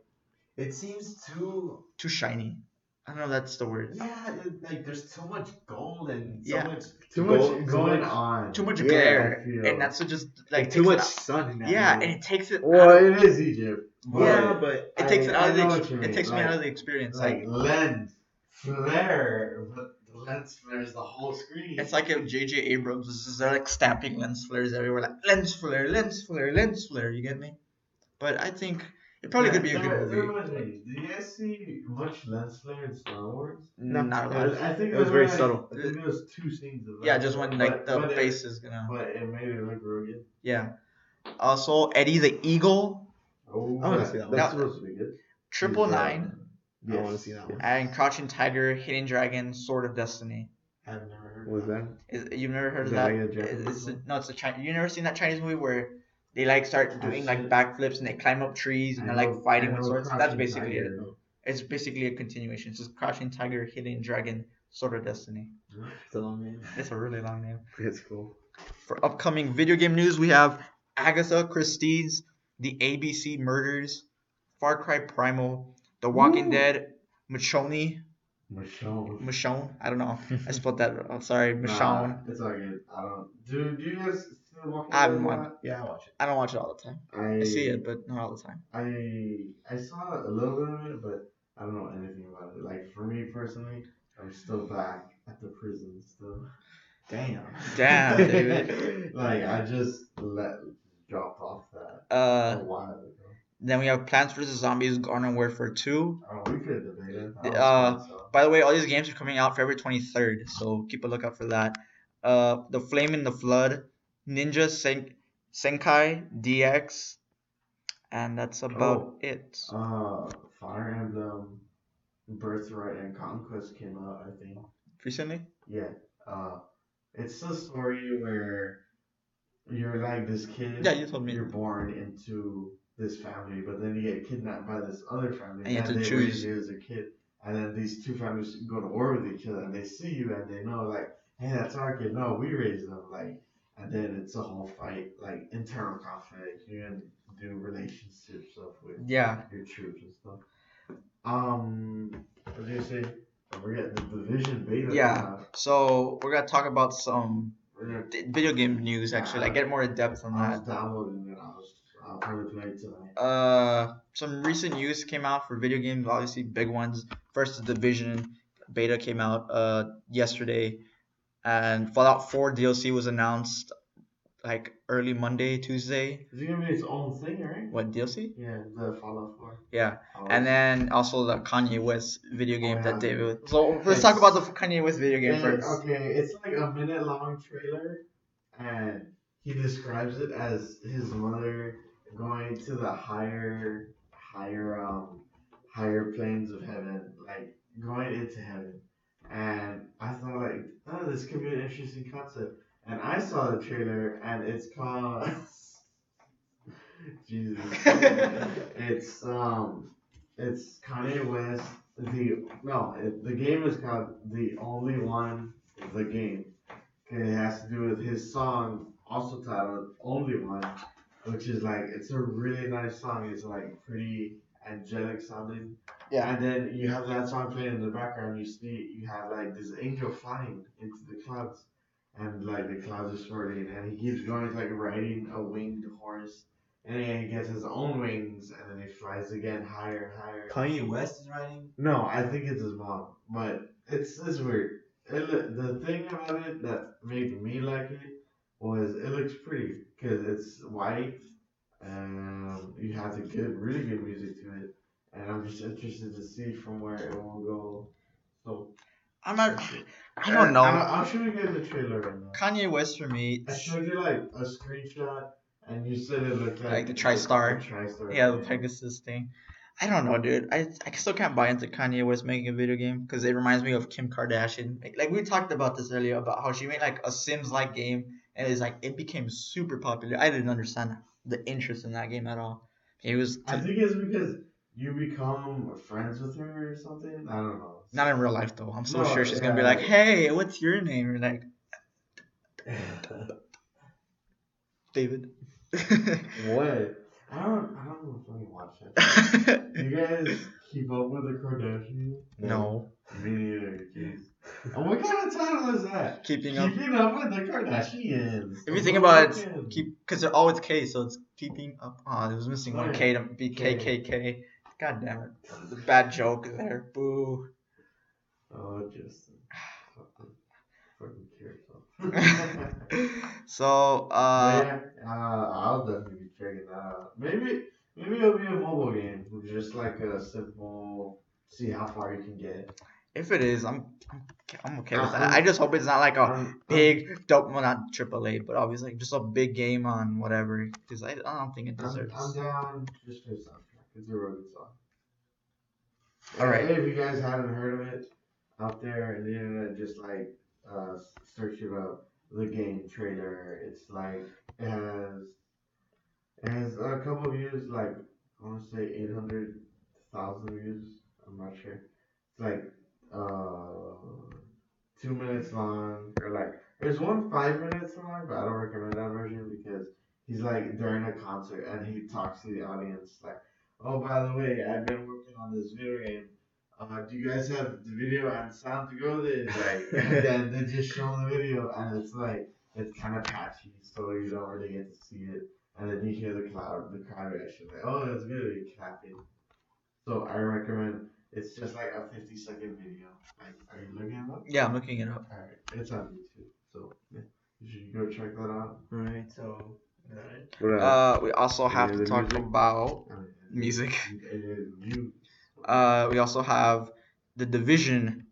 Speaker 3: It seems too.
Speaker 1: Too shiny. I don't know if that's the word.
Speaker 3: Yeah, like there's too much gold and so
Speaker 1: Yeah.
Speaker 3: much.
Speaker 2: Too
Speaker 3: gold-
Speaker 2: much going on.
Speaker 1: Too much
Speaker 2: Yeah,
Speaker 1: glare,
Speaker 2: I feel.
Speaker 1: and that's what just like
Speaker 4: too
Speaker 1: takes it
Speaker 4: much
Speaker 1: out.
Speaker 4: sun in that
Speaker 1: Yeah,
Speaker 4: movie.
Speaker 1: and it takes it.
Speaker 2: Well,
Speaker 1: out of,
Speaker 2: it is Egypt.
Speaker 1: Yeah,
Speaker 4: but
Speaker 1: it takes it out of
Speaker 2: I know
Speaker 1: the.
Speaker 2: what you
Speaker 1: It
Speaker 2: mean,
Speaker 1: takes me
Speaker 2: like-
Speaker 1: out of the experience.
Speaker 2: like lens flare, but the lens flares the whole screen.
Speaker 1: It's like if J.J. Abrams is just they're like stamping lens flares everywhere, like lens flare, lens flare, lens flare. You get me? But I think it probably could be a good movie.
Speaker 2: Do you guys see much lens flare in Star Wars?
Speaker 1: Not a lot.
Speaker 2: I think
Speaker 4: It was
Speaker 2: there
Speaker 4: very
Speaker 2: were,
Speaker 4: subtle.
Speaker 2: I think there was 2 scenes of
Speaker 1: Yeah,
Speaker 2: lens
Speaker 1: just
Speaker 2: flare,
Speaker 1: when like the
Speaker 2: but
Speaker 1: base is gonna.
Speaker 2: But it made it look real good.
Speaker 1: Yeah. Also, Eddie the Eagle,
Speaker 2: Oh,
Speaker 4: I wanna see that one.
Speaker 2: That's
Speaker 1: Now-
Speaker 2: supposed to be good.
Speaker 1: 999,
Speaker 4: I wanna see that one.
Speaker 1: and Crouching Tiger, Hidden Dragon, Sword of Destiny.
Speaker 2: I've never heard.
Speaker 4: What was that?
Speaker 1: You've never heard
Speaker 2: Is
Speaker 1: of
Speaker 2: that
Speaker 1: that?
Speaker 2: like a Japanese
Speaker 1: It's
Speaker 2: one?
Speaker 1: no, it's a Chinese. You never seen that Chinese movie where they like start doing like backflips and they climb up trees and they're like fighting with swords? That's basically it. It's basically a continuation. It's just Crouching Tiger, Hidden Dragon, Sword of Destiny.
Speaker 4: It's a long name.
Speaker 1: It's a really long name.
Speaker 4: It's cool.
Speaker 1: For upcoming video game news, we have Agatha Christie's The ABC Murders, Far Cry Primal, The Walking
Speaker 2: Woo.
Speaker 1: Dead, Michonne.
Speaker 2: Michonne.
Speaker 1: Michonne? I don't know. I spelled that. I'm sorry, Michonne.
Speaker 2: It's all good. I don't. Do you guys see the Walking
Speaker 1: I
Speaker 2: Dead
Speaker 1: haven't
Speaker 2: a
Speaker 1: watched
Speaker 2: lot?
Speaker 3: Yeah, I watch it.
Speaker 1: I don't watch it all the time. I see it, but not all the time.
Speaker 2: I saw a little bit of it, but I don't know anything about it. Like for me personally, I'm still back at the prison still.
Speaker 3: Damn.
Speaker 1: Damn, David.
Speaker 2: Like I just dropped off that a while ago.
Speaker 1: Then we have Plants vs Zombies: Garden Warfare 2.
Speaker 2: Oh, we could debate it. That was
Speaker 1: Uh,
Speaker 2: fun, so.
Speaker 1: By the way, all these games are coming out February 23rd, so keep a lookout for that. The Flame in the Flood, Ninja Senkai DX, and that's about it.
Speaker 2: Fire Emblem, Birthright and Conquest came out. I think.
Speaker 1: Recently?
Speaker 2: Yeah. It's a story where you're like this kid.
Speaker 1: Yeah, you told me.
Speaker 2: You're born into this family, but then you get kidnapped by this other family,
Speaker 1: And you have to
Speaker 2: they
Speaker 1: choose.
Speaker 2: raise you as a kid. And then these two families go to war with each other, and they see you, and they know like, hey, that's our kid. No, we raised them. Like, and then it's a whole fight, like internal conflict. You can do relationship stuff with
Speaker 1: Yeah.
Speaker 2: your troops and stuff. What did you say? We're getting the Division beta.
Speaker 1: Yeah. So we're gonna talk about some
Speaker 2: We're gonna
Speaker 1: video game news. Actually, like get more in depth on
Speaker 2: I was
Speaker 1: that.
Speaker 2: downloading it. I'll probably play it tonight.
Speaker 1: Some recent news came out for video games. Obviously, big ones. First, the Division beta came out yesterday, and Fallout 4 DLC was announced like early Monday, Tuesday.
Speaker 2: It's gonna be its own thing, right?
Speaker 1: What DLC?
Speaker 2: Yeah, the Fallout 4.
Speaker 1: Yeah, and then also the Kanye West video game
Speaker 2: yeah.
Speaker 1: that David. So let's talk about the Kanye West video game
Speaker 2: And,
Speaker 1: first.
Speaker 2: okay, it's like a minute-long trailer, and he describes it as his mother going to the higher planes of heaven, like going into heaven. And I thought like, oh, this could be an interesting concept. And I saw the trailer, and it's called Jesus. It's Kanye West. The game is called The Only One. The game. And it has to do with his song, also titled Only One, which is like it's a really nice song. It's like pretty angelic sounding.
Speaker 1: Yeah.
Speaker 2: And then you have that song playing in the background. You have like this angel flying into the clouds, and like the clouds are swirling, and he keeps going. It's like riding a winged horse, and then he gets his own wings, and then he flies again higher and higher.
Speaker 3: Kanye West is writing?
Speaker 2: No, I think it's his mom, but it's weird. The thing about it that made me like it was it looks pretty because it's white and you have the really good music to it, and I'm just interested to see from where it will go. So
Speaker 1: I'm not. I don't know.
Speaker 2: I'll show you guys the trailer right now.
Speaker 1: Kanye West for me.
Speaker 2: I showed you like a screenshot, and you said it looked like
Speaker 1: the TriStar.
Speaker 2: The TriStar.
Speaker 1: Yeah, the Pegasus thing. I don't know, dude. I still can't buy into Kanye West making a video game because it reminds me of Kim Kardashian. Like we talked about this earlier about how she made like a Sims-like game and it's like it became super popular. I didn't understand the interest in that game at all. It was.
Speaker 2: I think it's because you become friends with her or something. I don't know.
Speaker 1: Not in real life though. I'm so
Speaker 2: No,
Speaker 1: sure she's gonna be
Speaker 2: yeah.
Speaker 1: like, "Hey, what's your name?" Or like, David.
Speaker 2: What? I don't know if I can watch that. You guys keep up with the Kardashians?
Speaker 1: No.
Speaker 2: Me neither, jeez. And what kind of title is that?
Speaker 1: Keeping up.
Speaker 2: Keeping up with the Kardashians.
Speaker 1: If you think about it, because they're all with K, so it's keeping up. Oh, it was missing one K to be KKK. God damn it. The bad joke there. Boo.
Speaker 2: Oh, Justin. Fucking care.
Speaker 1: So,
Speaker 2: I'll definitely be checking that out. Maybe it'll be a mobile game, just like a simple, see how far you can get.
Speaker 1: if it is, I'm okay with that. I just hope it's not like a big, dope, well, not AAA, but obviously just a big game on whatever, because I don't think it deserves.
Speaker 2: I'm down just for the soundtrack. It's a real good song.
Speaker 1: All right.
Speaker 2: Hey, if you guys haven't heard of it out there on the internet, just like search it up. The game trailer. It's like it has a couple of views. Like I want to say 800,000 views. I'm not sure. It's like 2 minutes long, or like there's one 5 minutes long, but I don't recommend that version because he's like during a concert and he talks to the audience like, oh, by the way, I've been working on this video game. Do you guys have the video and sound to go with it? Like, and then they just show the video, and it's like it's kind of patchy, so you don't really get to see it. And then you hear the crowd reaction, like, oh, that's good, you're clapping. So I recommend. It's just like a 50-second video. Like, are you looking it up?
Speaker 1: Yeah, I'm looking it up.
Speaker 2: Alright, it's on YouTube, so yeah, you should go check that out.
Speaker 3: Right, so.
Speaker 1: We also have to talk about music. We also have the Division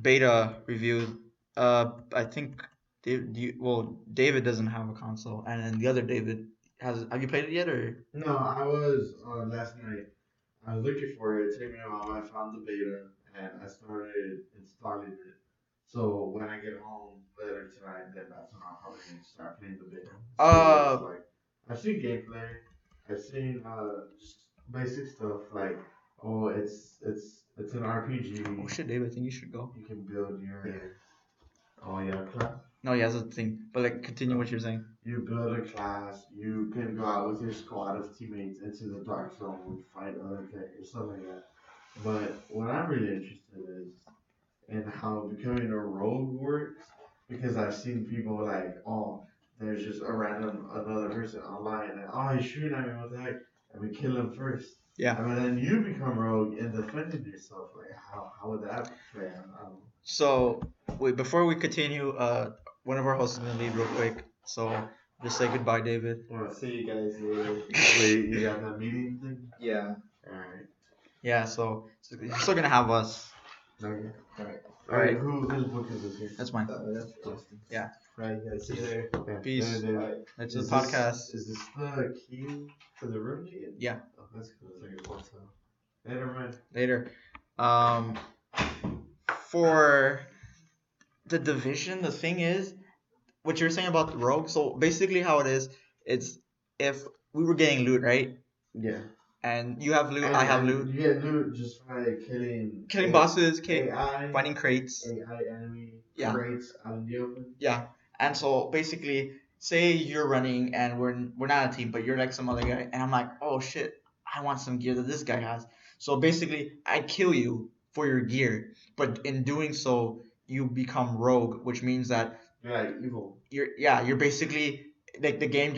Speaker 1: beta review. I think David doesn't have a console, and then the other David has. Have you played it yet, or?
Speaker 2: No, I was last night. I was looking for it. It took me a while. I found the beta and I started installing it. So when I get home later tonight, then that's when I'll probably start playing the beta. So I've seen gameplay. I've seen just basic stuff like it's an RPG.
Speaker 1: Oh shit, David! I think you should go.
Speaker 2: You can build your class.
Speaker 1: No, yeah, that's the thing. But like, continue what you're saying.
Speaker 2: You build a class. You can go out with your squad of teammates into the dark zone, fight other players, stuff like that. But what I'm really interested is in how becoming a rogue works, because I've seen people like, oh, there's just a random another person online, and he's shooting at me, what the heck? And we kill him first.
Speaker 1: Yeah.
Speaker 2: And then you become rogue and defending yourself. Like, how would that play? I don't know.
Speaker 1: So, wait, before we continue, one of our hosts is gonna leave real quick. So, just say goodbye, David.
Speaker 3: Well, see you guys later.
Speaker 2: Wait, you got that meeting thing?
Speaker 3: Yeah.
Speaker 2: Alright.
Speaker 1: Yeah. So you're still gonna have us.
Speaker 2: Okay.
Speaker 1: Alright.
Speaker 2: Whose book is this here?
Speaker 1: That's mine.
Speaker 3: That's Justin.
Speaker 1: Yeah.
Speaker 3: Right, guys. See you later.
Speaker 2: Okay.
Speaker 1: Peace.
Speaker 2: There.
Speaker 1: That's the
Speaker 2: Is
Speaker 1: podcast.
Speaker 2: Is this the key to the room again?
Speaker 1: Yeah.
Speaker 2: Oh, that's cool. It's like a portal. Never mind.
Speaker 1: Later. For the Division, the thing is, what you're saying about the rogue. So basically, how it is, it's if we were getting loot, right?
Speaker 2: Yeah.
Speaker 1: And you have loot,
Speaker 2: And,
Speaker 1: I have
Speaker 2: and
Speaker 1: loot.
Speaker 2: you get loot just by killing
Speaker 1: Bosses,
Speaker 2: AI,
Speaker 1: finding crates.
Speaker 2: AI enemy
Speaker 1: Yeah.
Speaker 2: crates out in the open.
Speaker 1: Yeah. And so basically, say you're running and we're not a team, but you're like some other guy, and I'm like, oh shit, I want some gear that this guy has. So basically, I kill you for your gear, but in doing so, you become rogue, which means that
Speaker 2: You're like evil.
Speaker 1: you're basically like the game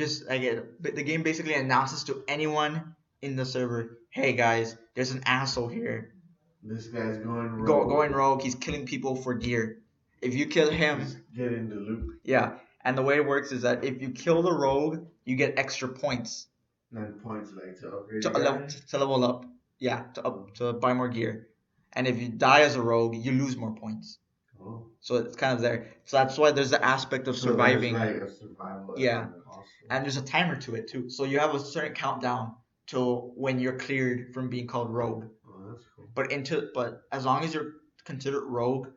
Speaker 1: basically announces to anyone in the server, hey guys, there's an asshole here.
Speaker 2: This guy's going rogue.
Speaker 1: Going rogue. He's killing people for gear. If you kill him,
Speaker 2: He's getting the loot.
Speaker 1: yeah. And the way it works is that if you kill the rogue, you get extra points
Speaker 2: 9 points like to upgrade
Speaker 1: to,
Speaker 2: your guy.
Speaker 1: to level up. Yeah, to buy more gear. And if you die as a rogue, you lose more points.
Speaker 2: Oh.
Speaker 1: So it's kind of there. So that's why there's the aspect of surviving.
Speaker 2: There's like a survival.
Speaker 1: Yeah. And there's a timer to it too. So you have a certain countdown to when you're cleared from being called rogue.
Speaker 2: Oh, that's cool.
Speaker 1: But as long as you're considered rogue,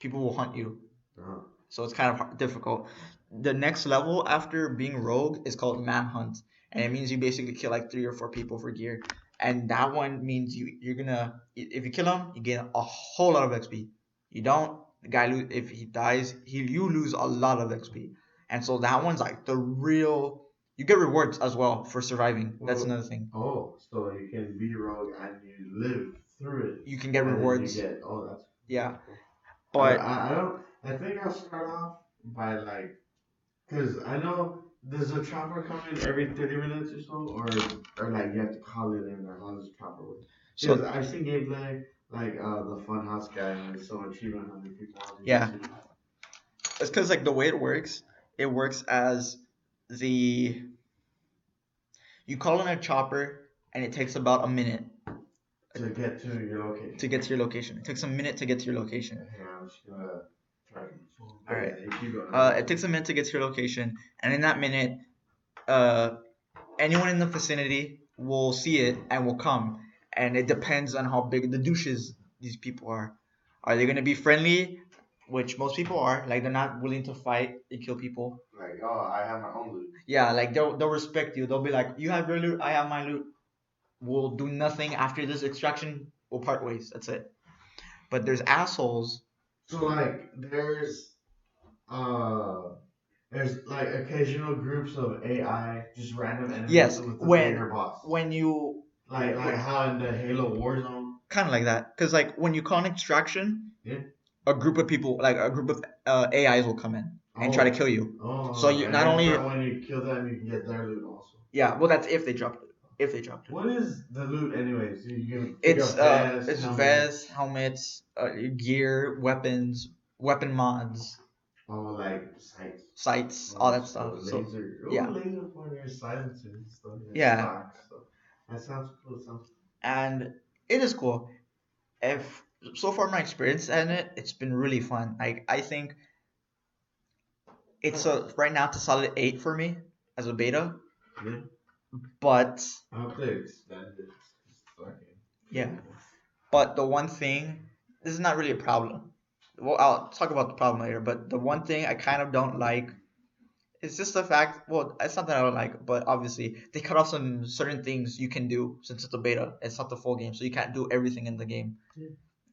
Speaker 1: people will hunt you.
Speaker 2: Oh.
Speaker 1: So it's kind of difficult. The next level after being rogue is called manhunt, and it means you basically kill like 3 or 4 people for gear. And that one means you're gonna, if you kill him, you get a whole lot of XP. You don't, the guy if he dies, you lose a lot of XP. And so that one's like the real. You get rewards as well for surviving. That's another thing.
Speaker 2: Oh, so you can be rogue and you live through it.
Speaker 1: You can get rewards.
Speaker 2: That's cool.
Speaker 1: Yeah. But
Speaker 2: I think I'll start off by like, cause I know there's a chopper coming every 30 minutes or so, or like you have to call it in, or how does chopper work? Because I've seen gameplay like the Funhouse guy, and so achievement 100 people.
Speaker 1: Yeah. It's because like the way it works as you call in a chopper and it takes about a minute
Speaker 2: to get to your location.
Speaker 1: It takes a minute to get to your location.
Speaker 2: Yeah, I'm just gonna try to.
Speaker 1: All right. It takes a minute to get to your location, and in that minute, anyone in the vicinity will see it and will come. And it depends on how big the douches these people are. Are they gonna be friendly? Which most people are. Like they're not willing to fight and kill people.
Speaker 2: Like, oh, I have my own loot.
Speaker 1: Yeah, like they'll respect you. They'll be like, you have your loot, I have my loot. We'll do nothing after this extraction. We'll part ways. That's it. But there's assholes.
Speaker 2: So like there's like occasional groups of AI, just random enemies.
Speaker 1: Yes,
Speaker 2: with the bigger boss.
Speaker 1: When you
Speaker 2: like how in the Halo Warzone.
Speaker 1: Kind of like that, because like when you call an extraction,
Speaker 2: yeah.
Speaker 1: a group of people, like a group of AIs will come in and try to kill you.
Speaker 2: Oh.
Speaker 1: So you not only
Speaker 2: when you kill them, you can get their loot also.
Speaker 1: Yeah, well that's if they drop loot. If they drop loot.
Speaker 2: What is the loot anyways?
Speaker 1: It's vest, helmets, gear, weapons, weapon mods.
Speaker 2: Oh, like
Speaker 1: sights, all that stuff.
Speaker 2: Laser, laser pointers, silencers, stuff.
Speaker 1: Yeah.
Speaker 2: Stuff. That sounds cool.
Speaker 1: And it is cool. If so far my experience in it, it's been really fun. I think it's right now it's a solid 8 for me as a beta.
Speaker 2: Yeah.
Speaker 1: But
Speaker 2: I'll play extended.
Speaker 1: Yeah. But the one thing, this is not really a problem. Well, I'll talk about the problem later, but the one thing I kind of don't like is just the fact, well, it's not that I don't like, but obviously they cut off some certain things you can do since it's a beta. It's not the full game, so you can't do everything in the game.
Speaker 2: Yeah.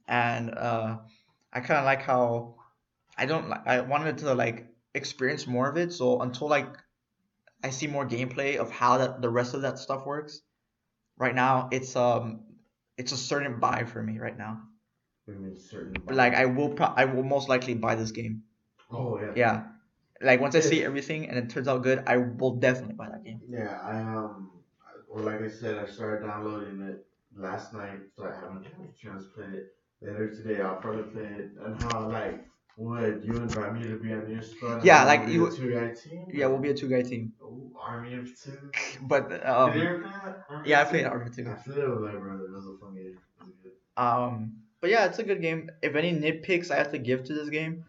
Speaker 1: And I kind of like how I wanted to like experience more of it, so until like I see more gameplay of how the rest of that stuff works. Right now, it's a certain buy for me right now. Like I will most likely buy this game.
Speaker 2: Oh yeah.
Speaker 1: Yeah. Like once I see everything and it turns out good, I will definitely buy that game.
Speaker 2: Yeah, or like I said, I started downloading it last night, so I haven't had a chance to play it. Later today, I'll probably play it. And how like would you invite me to be on your squad?
Speaker 1: Yeah, like you.
Speaker 2: 2-guy team.
Speaker 1: Yeah, we'll be a 2-guy team.
Speaker 2: Oh, Army of Two.
Speaker 1: But
Speaker 2: Did you ever play that?
Speaker 1: Yeah, I played Army of Two.
Speaker 2: I played it with my brother. It was a fun game. It was good.
Speaker 1: But yeah, it's a good game. If any nitpicks I have to give to this game,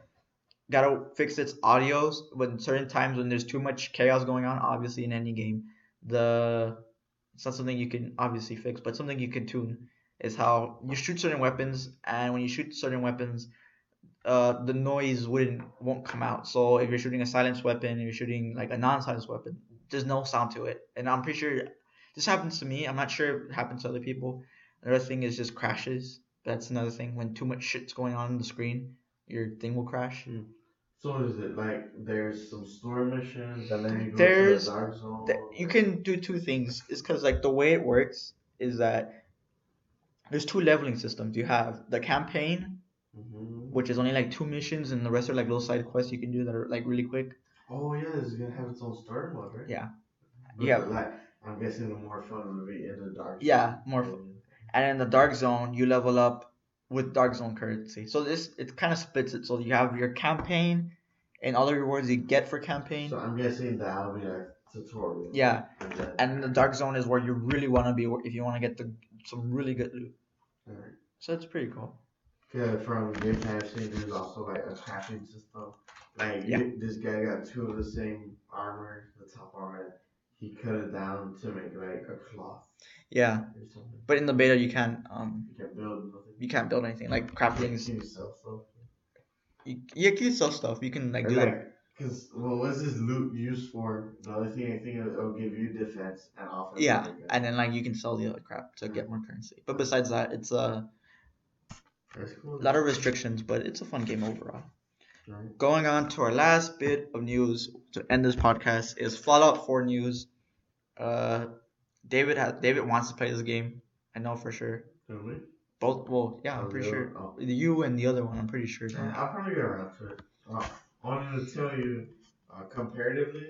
Speaker 1: gotta fix its audios when certain times when there's too much chaos going on. Obviously, in any game, it's not something you can obviously fix, but something you can tune is how you shoot certain weapons, and when you shoot certain weapons, the noise won't come out. So if you're shooting a silenced weapon, if you're shooting like a non-silenced weapon, there's no sound to it, and I'm pretty sure this happens to me. I'm not sure if it happens to other people. Another thing is just crashes. That's another thing. When too much shit's going on the screen, your thing will crash.
Speaker 2: So what is it like? There's some story missions, and then you go
Speaker 1: There's
Speaker 2: to the dark zone.
Speaker 1: you can do two things. It's because like the way it works is that there's two leveling systems. You have the campaign, which is only like 2 missions, and the rest are like little side quests you can do that are like really quick.
Speaker 2: Oh yeah, it's gonna have its own story mode, right?
Speaker 1: Yeah.
Speaker 2: But
Speaker 1: Yeah.
Speaker 2: Like I'm guessing the more fun would be in the dark zone.
Speaker 1: Yeah, more fun. And in the dark zone, you level up with dark zone currency. So it kind of splits it. So you have your campaign, and all the rewards you get for campaign.
Speaker 2: So I'm guessing that'll be like tutorial.
Speaker 1: Yeah. And the dark zone is where you really want to be if you want to get some really good loot.
Speaker 2: Alright.
Speaker 1: So it's pretty cool.
Speaker 2: Yeah, from gameplay I've seen, there's also like a crafting system. Like this guy got 2 of the same armor, the top armor. He cut it down to make like a cloth.
Speaker 1: Yeah.
Speaker 2: Or something.
Speaker 1: But in the beta you can't
Speaker 2: build nothing.
Speaker 1: You can't build anything like crafting.
Speaker 2: Can you sell stuff?
Speaker 1: You can sell stuff. You can like do
Speaker 2: like. Because, what's this loot used for? The other thing I think it'll give you defense and offense.
Speaker 1: Yeah, and then like you can sell the other crap to get more currency. But besides that, it's a lot of restrictions, but it's a fun game overall. Right. Going on to our last bit of news to end this podcast is Fallout 4 news. David wants to play this game. I know for sure.
Speaker 2: Really?
Speaker 1: Both. Well, yeah, I'm pretty sure. Oh. You and the other one, I'm pretty sure.
Speaker 2: Yeah, I'll probably get around to it. I wanted to tell you, comparatively,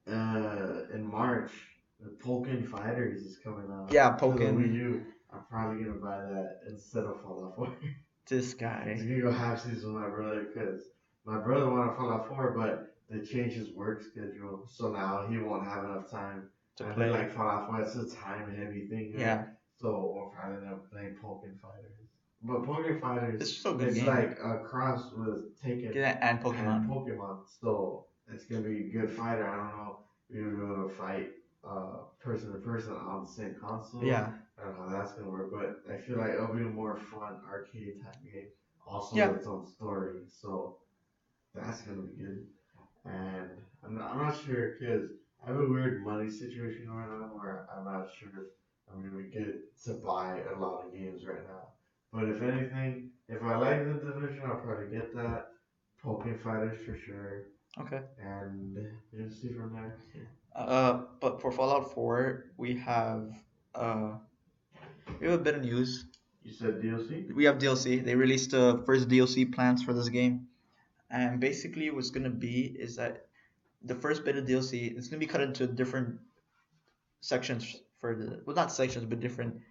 Speaker 2: in March, the Pokken Fighters is coming out.
Speaker 1: Yeah, Pokken.
Speaker 2: Wii U. I'm probably gonna buy that instead of Fallout 4.
Speaker 1: This guy.
Speaker 2: He's gonna go half season with my brother because my brother wanted Fallout 4, but they changed his work schedule, so now he won't have enough time to play. Like Fallout 4, it's a time-heavy thing. Right? Yeah. So we'll probably end up playing Pokken Fighters. But Pokken Fighters, it's so good. It's game. Like a cross with Taken
Speaker 1: and Pokemon.
Speaker 2: And Pokemon. So it's gonna be a good fighter. I don't know if you're gonna be able to fight person to person on the same console.
Speaker 1: Yeah.
Speaker 2: I don't know how that's gonna work, but I feel like it'll be a more fun arcade type game. Also with its own story. So that's gonna be good. And I'm not sure because I have a weird money situation right now where I'm not sure if I'm gonna get to buy a lot of games right now. But if anything, if I like the Division, I'll probably get that. Pokken Fighters for sure.
Speaker 1: Okay.
Speaker 2: And you'll see from there.
Speaker 1: But for Fallout 4, we have a bit of news.
Speaker 2: You said DLC?
Speaker 1: We have DLC. They released the first DLC plans for this game. And basically what's going to be is that the first bit of DLC, it's going to be cut into different sections for not sections, but different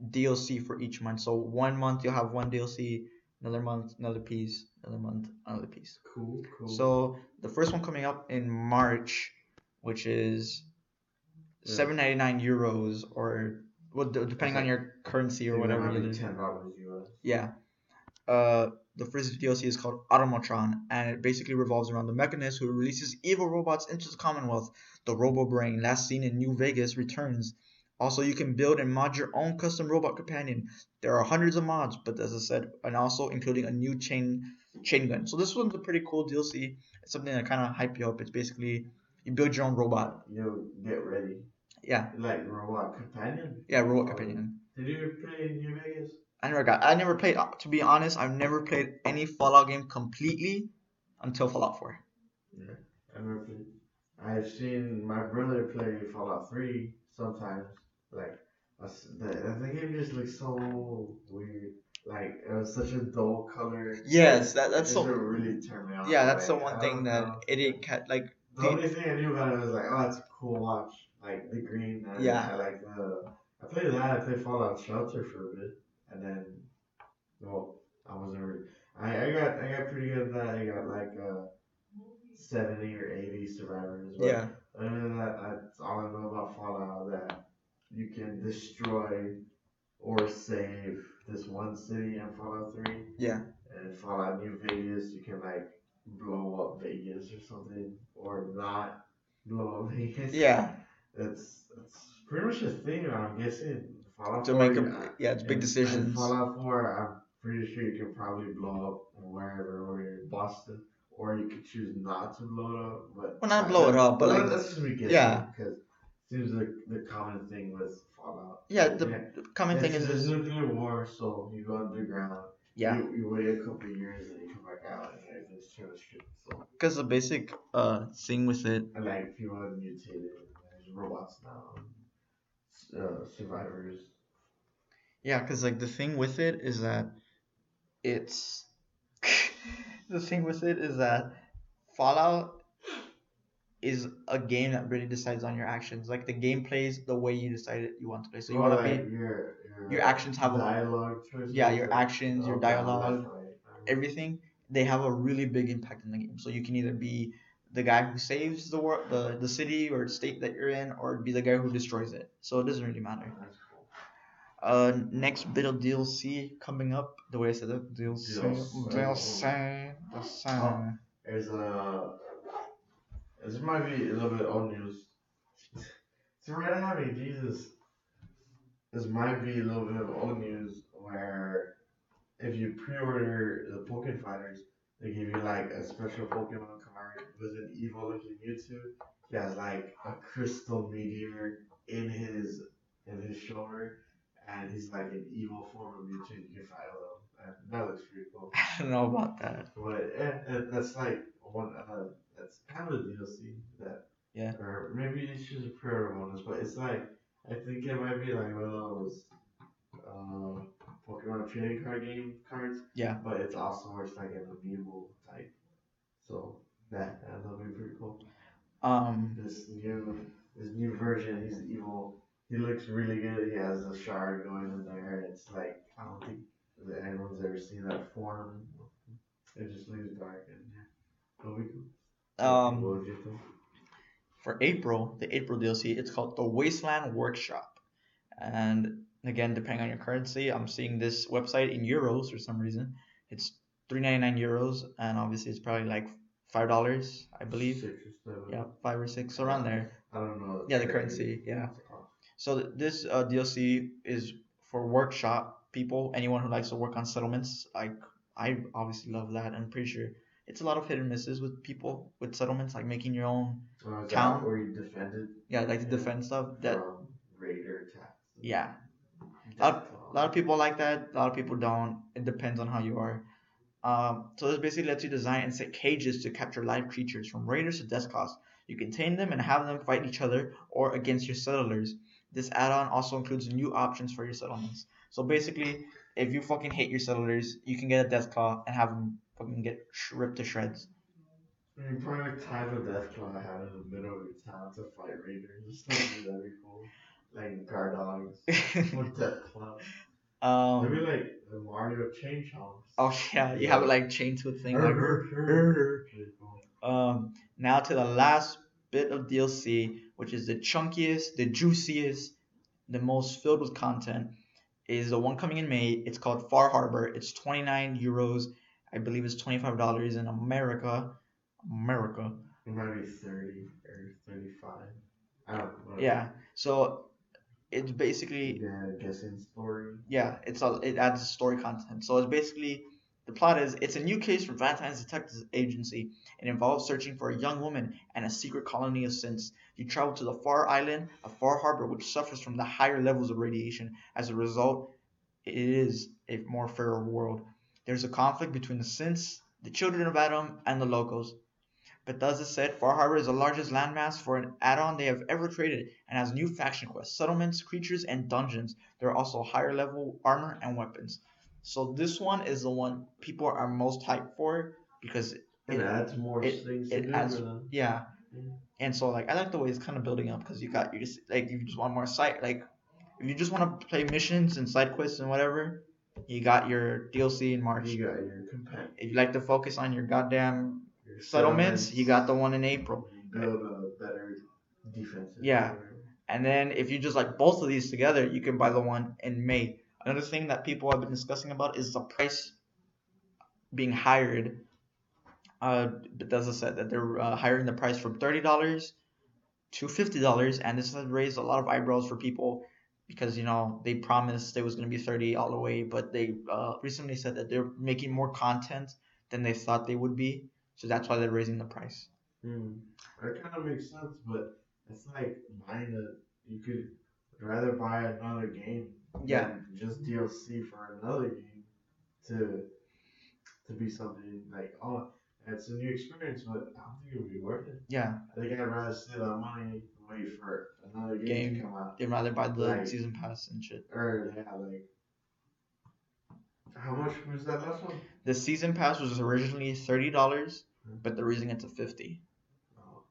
Speaker 1: DLC for each month. So 1 month you'll have one DLC, another month another piece, another month another piece.
Speaker 2: Cool.
Speaker 1: So the first one coming up in March, which is €7.99 or depending on your currency or whatever.
Speaker 2: $10 US.
Speaker 1: Yeah. The first DLC is called Automatron, and it basically revolves around the Mechanist who releases evil robots into the Commonwealth. The Robo-Brain, last seen in New Vegas, returns. Also, you can build and mod your own custom robot companion. There are hundreds of mods, but as I said, and also including a new chain gun. So this one's a pretty cool DLC. It's something that kind of hype you up. It's basically you build your own robot.
Speaker 2: You get ready.
Speaker 1: Yeah.
Speaker 2: Like robot companion.
Speaker 1: Yeah, robot companion.
Speaker 2: Did you play New Vegas?
Speaker 1: I never played. To be honest, I've never played any Fallout game completely until Fallout 4.
Speaker 2: Yeah, I never played. I've seen my brother play Fallout 3 sometimes. Like, the game just looks so weird. Like, it was such a dull color.
Speaker 1: Yes, that's so.
Speaker 2: Really turned me on.
Speaker 1: Yeah, that's the one thing that it like.
Speaker 2: The only thing I knew about it was like, oh, it's a cool watch. Like the green. And I like the. I played that. I played Fallout Shelter for a bit, and then, well, I wasn't really. I got pretty good at that. I got like 70 or 80 survivors. But
Speaker 1: yeah.
Speaker 2: Other than that, that's all I know about Fallout. That you can destroy or save this one city in Fallout 3.
Speaker 1: Yeah.
Speaker 2: And Fallout New Vegas, you can like blow up Vegas or something, or not blow up Vegas.
Speaker 1: Yeah.
Speaker 2: That's pretty much the thing. I'm guessing Fallout
Speaker 1: to
Speaker 2: 4.
Speaker 1: Make it's big decisions.
Speaker 2: Fallout 4, I'm pretty sure you can probably blow up wherever, or in Boston, or you could choose not to blow it up. But
Speaker 1: Well, not blow it up, but like,
Speaker 2: that's just me guessing
Speaker 1: yeah,
Speaker 2: because it seems like the common thing was Fallout.
Speaker 1: yeah.
Speaker 2: So,
Speaker 1: The common thing is
Speaker 2: it's
Speaker 1: this.
Speaker 2: nuclear war, so you go underground.
Speaker 1: Yeah,
Speaker 2: You wait a couple of years and you come back out and everything's turned to shit. So
Speaker 1: because the basic thing with it.
Speaker 2: and like people have mutated. There's robots now. Survivors.
Speaker 1: Yeah, because like the thing with it is that it's the thing with it is that Fallout is a game that really decides on your actions. Like the game plays the way you decided you want to play. So you want to
Speaker 2: like
Speaker 1: be
Speaker 2: your
Speaker 1: actions have a
Speaker 2: dialogue choices.
Speaker 1: yeah, your
Speaker 2: Like,
Speaker 1: actions, your
Speaker 2: down, left,
Speaker 1: dialogue,
Speaker 2: right.
Speaker 1: everything. They have a really big impact in the game. So you can either be the guy who saves the world, the city or state that you're in, or be the guy who destroys it. So it doesn't really matter.
Speaker 2: That's cool.
Speaker 1: Next bit of DLC coming up. The way I said it, DLC.
Speaker 2: There's a. This might be a little bit old news. So right now, Jesus. This might be a little bit of old news where if you pre-order the Pokémon Fighters, they give you like a special Pokemon card with an evil looking Mewtwo. He has like a crystal meteor in his shoulder, and he's like an evil form of Mewtwo. You can fight with him, and that looks pretty cool.
Speaker 1: I don't know about that.
Speaker 2: But that's like one. That's kind of a DLC that.
Speaker 1: Yeah.
Speaker 2: Or maybe it's just a pre-order bonus, but it's like I think it might be like one of those Pokemon trading card game cards.
Speaker 1: Yeah.
Speaker 2: But it's also where it's like an amiibo type. So that'll be pretty cool. This new version, he's evil. He looks really good. He has a shard going in there. It's like I don't think anyone's ever seen that form. It just looks dark and yeah, it'll be cool. What would you think?
Speaker 1: For April, the April DLC, it's called the Wasteland Workshop. And again, depending on your currency, I'm seeing this website in euros for some reason. It's 3.99 euros, and obviously it's probably like $5, I believe.
Speaker 2: 6 or 7.
Speaker 1: Yeah, 5 or 6, around there.
Speaker 2: I don't know.
Speaker 1: Yeah, the currency. Yeah. So this DLC is for workshop people, anyone who likes to work on settlements. Like I obviously love that. I'm pretty sure it's a lot of hit and misses with people with settlements, like making your own town.
Speaker 2: Where you defended.
Speaker 1: Yeah, like to defend stuff. That
Speaker 2: raider attacks.
Speaker 1: Yeah. A lot of people like that. A lot of people don't. It depends on how you are. So this basically lets you design and set cages to capture live creatures from raiders to Deskos. You can tame them and have them fight each other or against your settlers. This add-on also includes new options for your settlements. So basically, if you fucking hate your settlers, you can get a Deathclaw and have them fucking get ripped to shreds.
Speaker 2: You probably type a Deathclaw I have in the middle of your town to fight raiders. That'd be cool. Like guard dogs with Deathclaw. Maybe like the Mario chain chomps.
Speaker 1: Oh yeah, you have it like chained to a thing. Now to the last bit of DLC, which is the chunkiest, the juiciest, the most filled with content, is the one coming in May. It's called Far Harbor. It's 29 euros. I believe it's $25 in America.
Speaker 2: It might be 30 or 35. I don't know.
Speaker 1: Yeah. So it's basically
Speaker 2: guessing story.
Speaker 1: Yeah, it adds story content. So it's basically the plot is it's a new case from Valentine's Detective Agency. It involves searching for a young woman and a secret colony of synths. You travel to the Far Island, a Far Harbor, which suffers from the higher levels of radiation. As a result, it is a more fairer world. There's a conflict between the synths, the children of Adam, and the locals. Bethesda said Far Harbor is the largest landmass for an add-on they have ever created and has new faction quests, settlements, creatures, and dungeons. There are also higher level armor and weapons. So this one is the one people are most hyped for because
Speaker 2: it adds more things to do for them.
Speaker 1: Yeah. And so like I like the way it's kind of building up because you just want more side, like if you just want to play missions and side quests and whatever, you got your DLC in March.
Speaker 2: You got your companion.
Speaker 1: If you like to focus on your goddamn settlements, you got the one in April.
Speaker 2: Build a better defense.
Speaker 1: Yeah. And then if you just like both of these together, you can buy the one in May. Another thing that people have been discussing about is the price being hired. Bethesda said that they're hiring the price from $30 to $50, and this has raised a lot of eyebrows for people because they promised it was going to be $30 all the way, but they recently said that they're making more content than they thought they would be. So that's why they're raising the price.
Speaker 2: That kind of makes sense, but it's like buying you could rather buy another game than just DLC for another game to be something like, oh, it's a new experience, but I don't think it would be worth it.
Speaker 1: Yeah.
Speaker 2: I think I'd rather save that money and wait for another game to come out.
Speaker 1: They'd rather buy the season pass and shit.
Speaker 2: Or how much was that last one?
Speaker 1: The season pass was originally $30, but they're raising it to $50.
Speaker 2: Oh,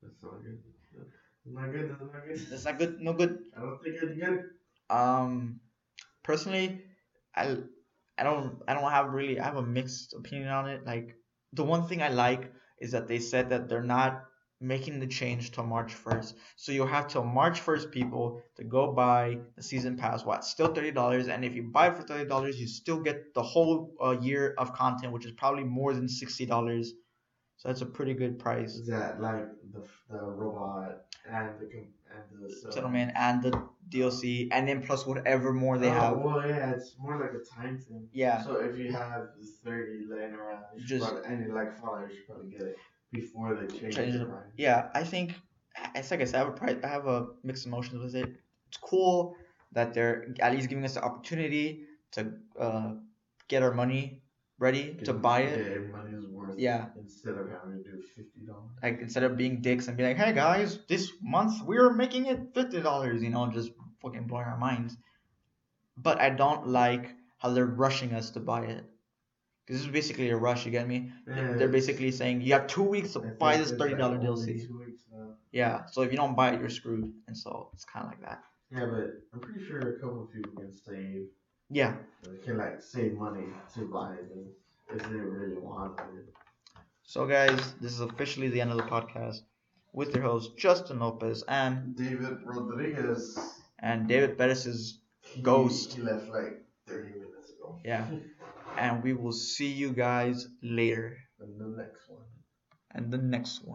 Speaker 2: that's not good. That's not good. That's not good.
Speaker 1: That's not good. No good.
Speaker 2: I don't think it's good.
Speaker 1: Personally, I don't have really. I have a mixed opinion on it. Like, the one thing I like is that they said that they're not making the change till March 1st. So you'll have till March 1st, people, to go buy the season pass. It's still $30, and if you buy it for $30, you still get the whole year of content, which is probably more than $60. So that's a pretty good price.
Speaker 2: Is that like the robot and the
Speaker 1: settlement and the DLC, and then plus whatever more they have?
Speaker 2: Well, yeah, it's more like a time thing.
Speaker 1: Yeah.
Speaker 2: So if you have 30 laying around, and like Fallout, you should probably get it before they change the price. Yeah,
Speaker 1: I think it's like I said, I have a mixed emotions with it. It's cool that they're at least giving us the opportunity to get our money ready to buy it.
Speaker 2: Yeah, money is worth.
Speaker 1: Yeah.
Speaker 2: Instead of having to do $50.
Speaker 1: Like, instead of being dicks and be like, hey guys, this month we're making it $50, just fucking blowing our minds. But I don't like how they're rushing us to buy it. Because this is basically a rush, you get me? Yeah, they're basically saying you have 2 weeks to buy this $30 DLC.
Speaker 2: 2 weeks now.
Speaker 1: Yeah, so if you don't buy it, you're screwed. And so it's kind of like that.
Speaker 2: Yeah, but I'm pretty sure a couple of people can save.
Speaker 1: Yeah.
Speaker 2: They can save money to buy it if they really want it.
Speaker 1: So guys, this is officially the end of the podcast with your host Justin Lopez and
Speaker 2: David Rodriguez
Speaker 1: and David Perez's ghost.
Speaker 2: He left 30 minutes ago.
Speaker 1: Yeah. And we will see you guys later.
Speaker 2: And the next one.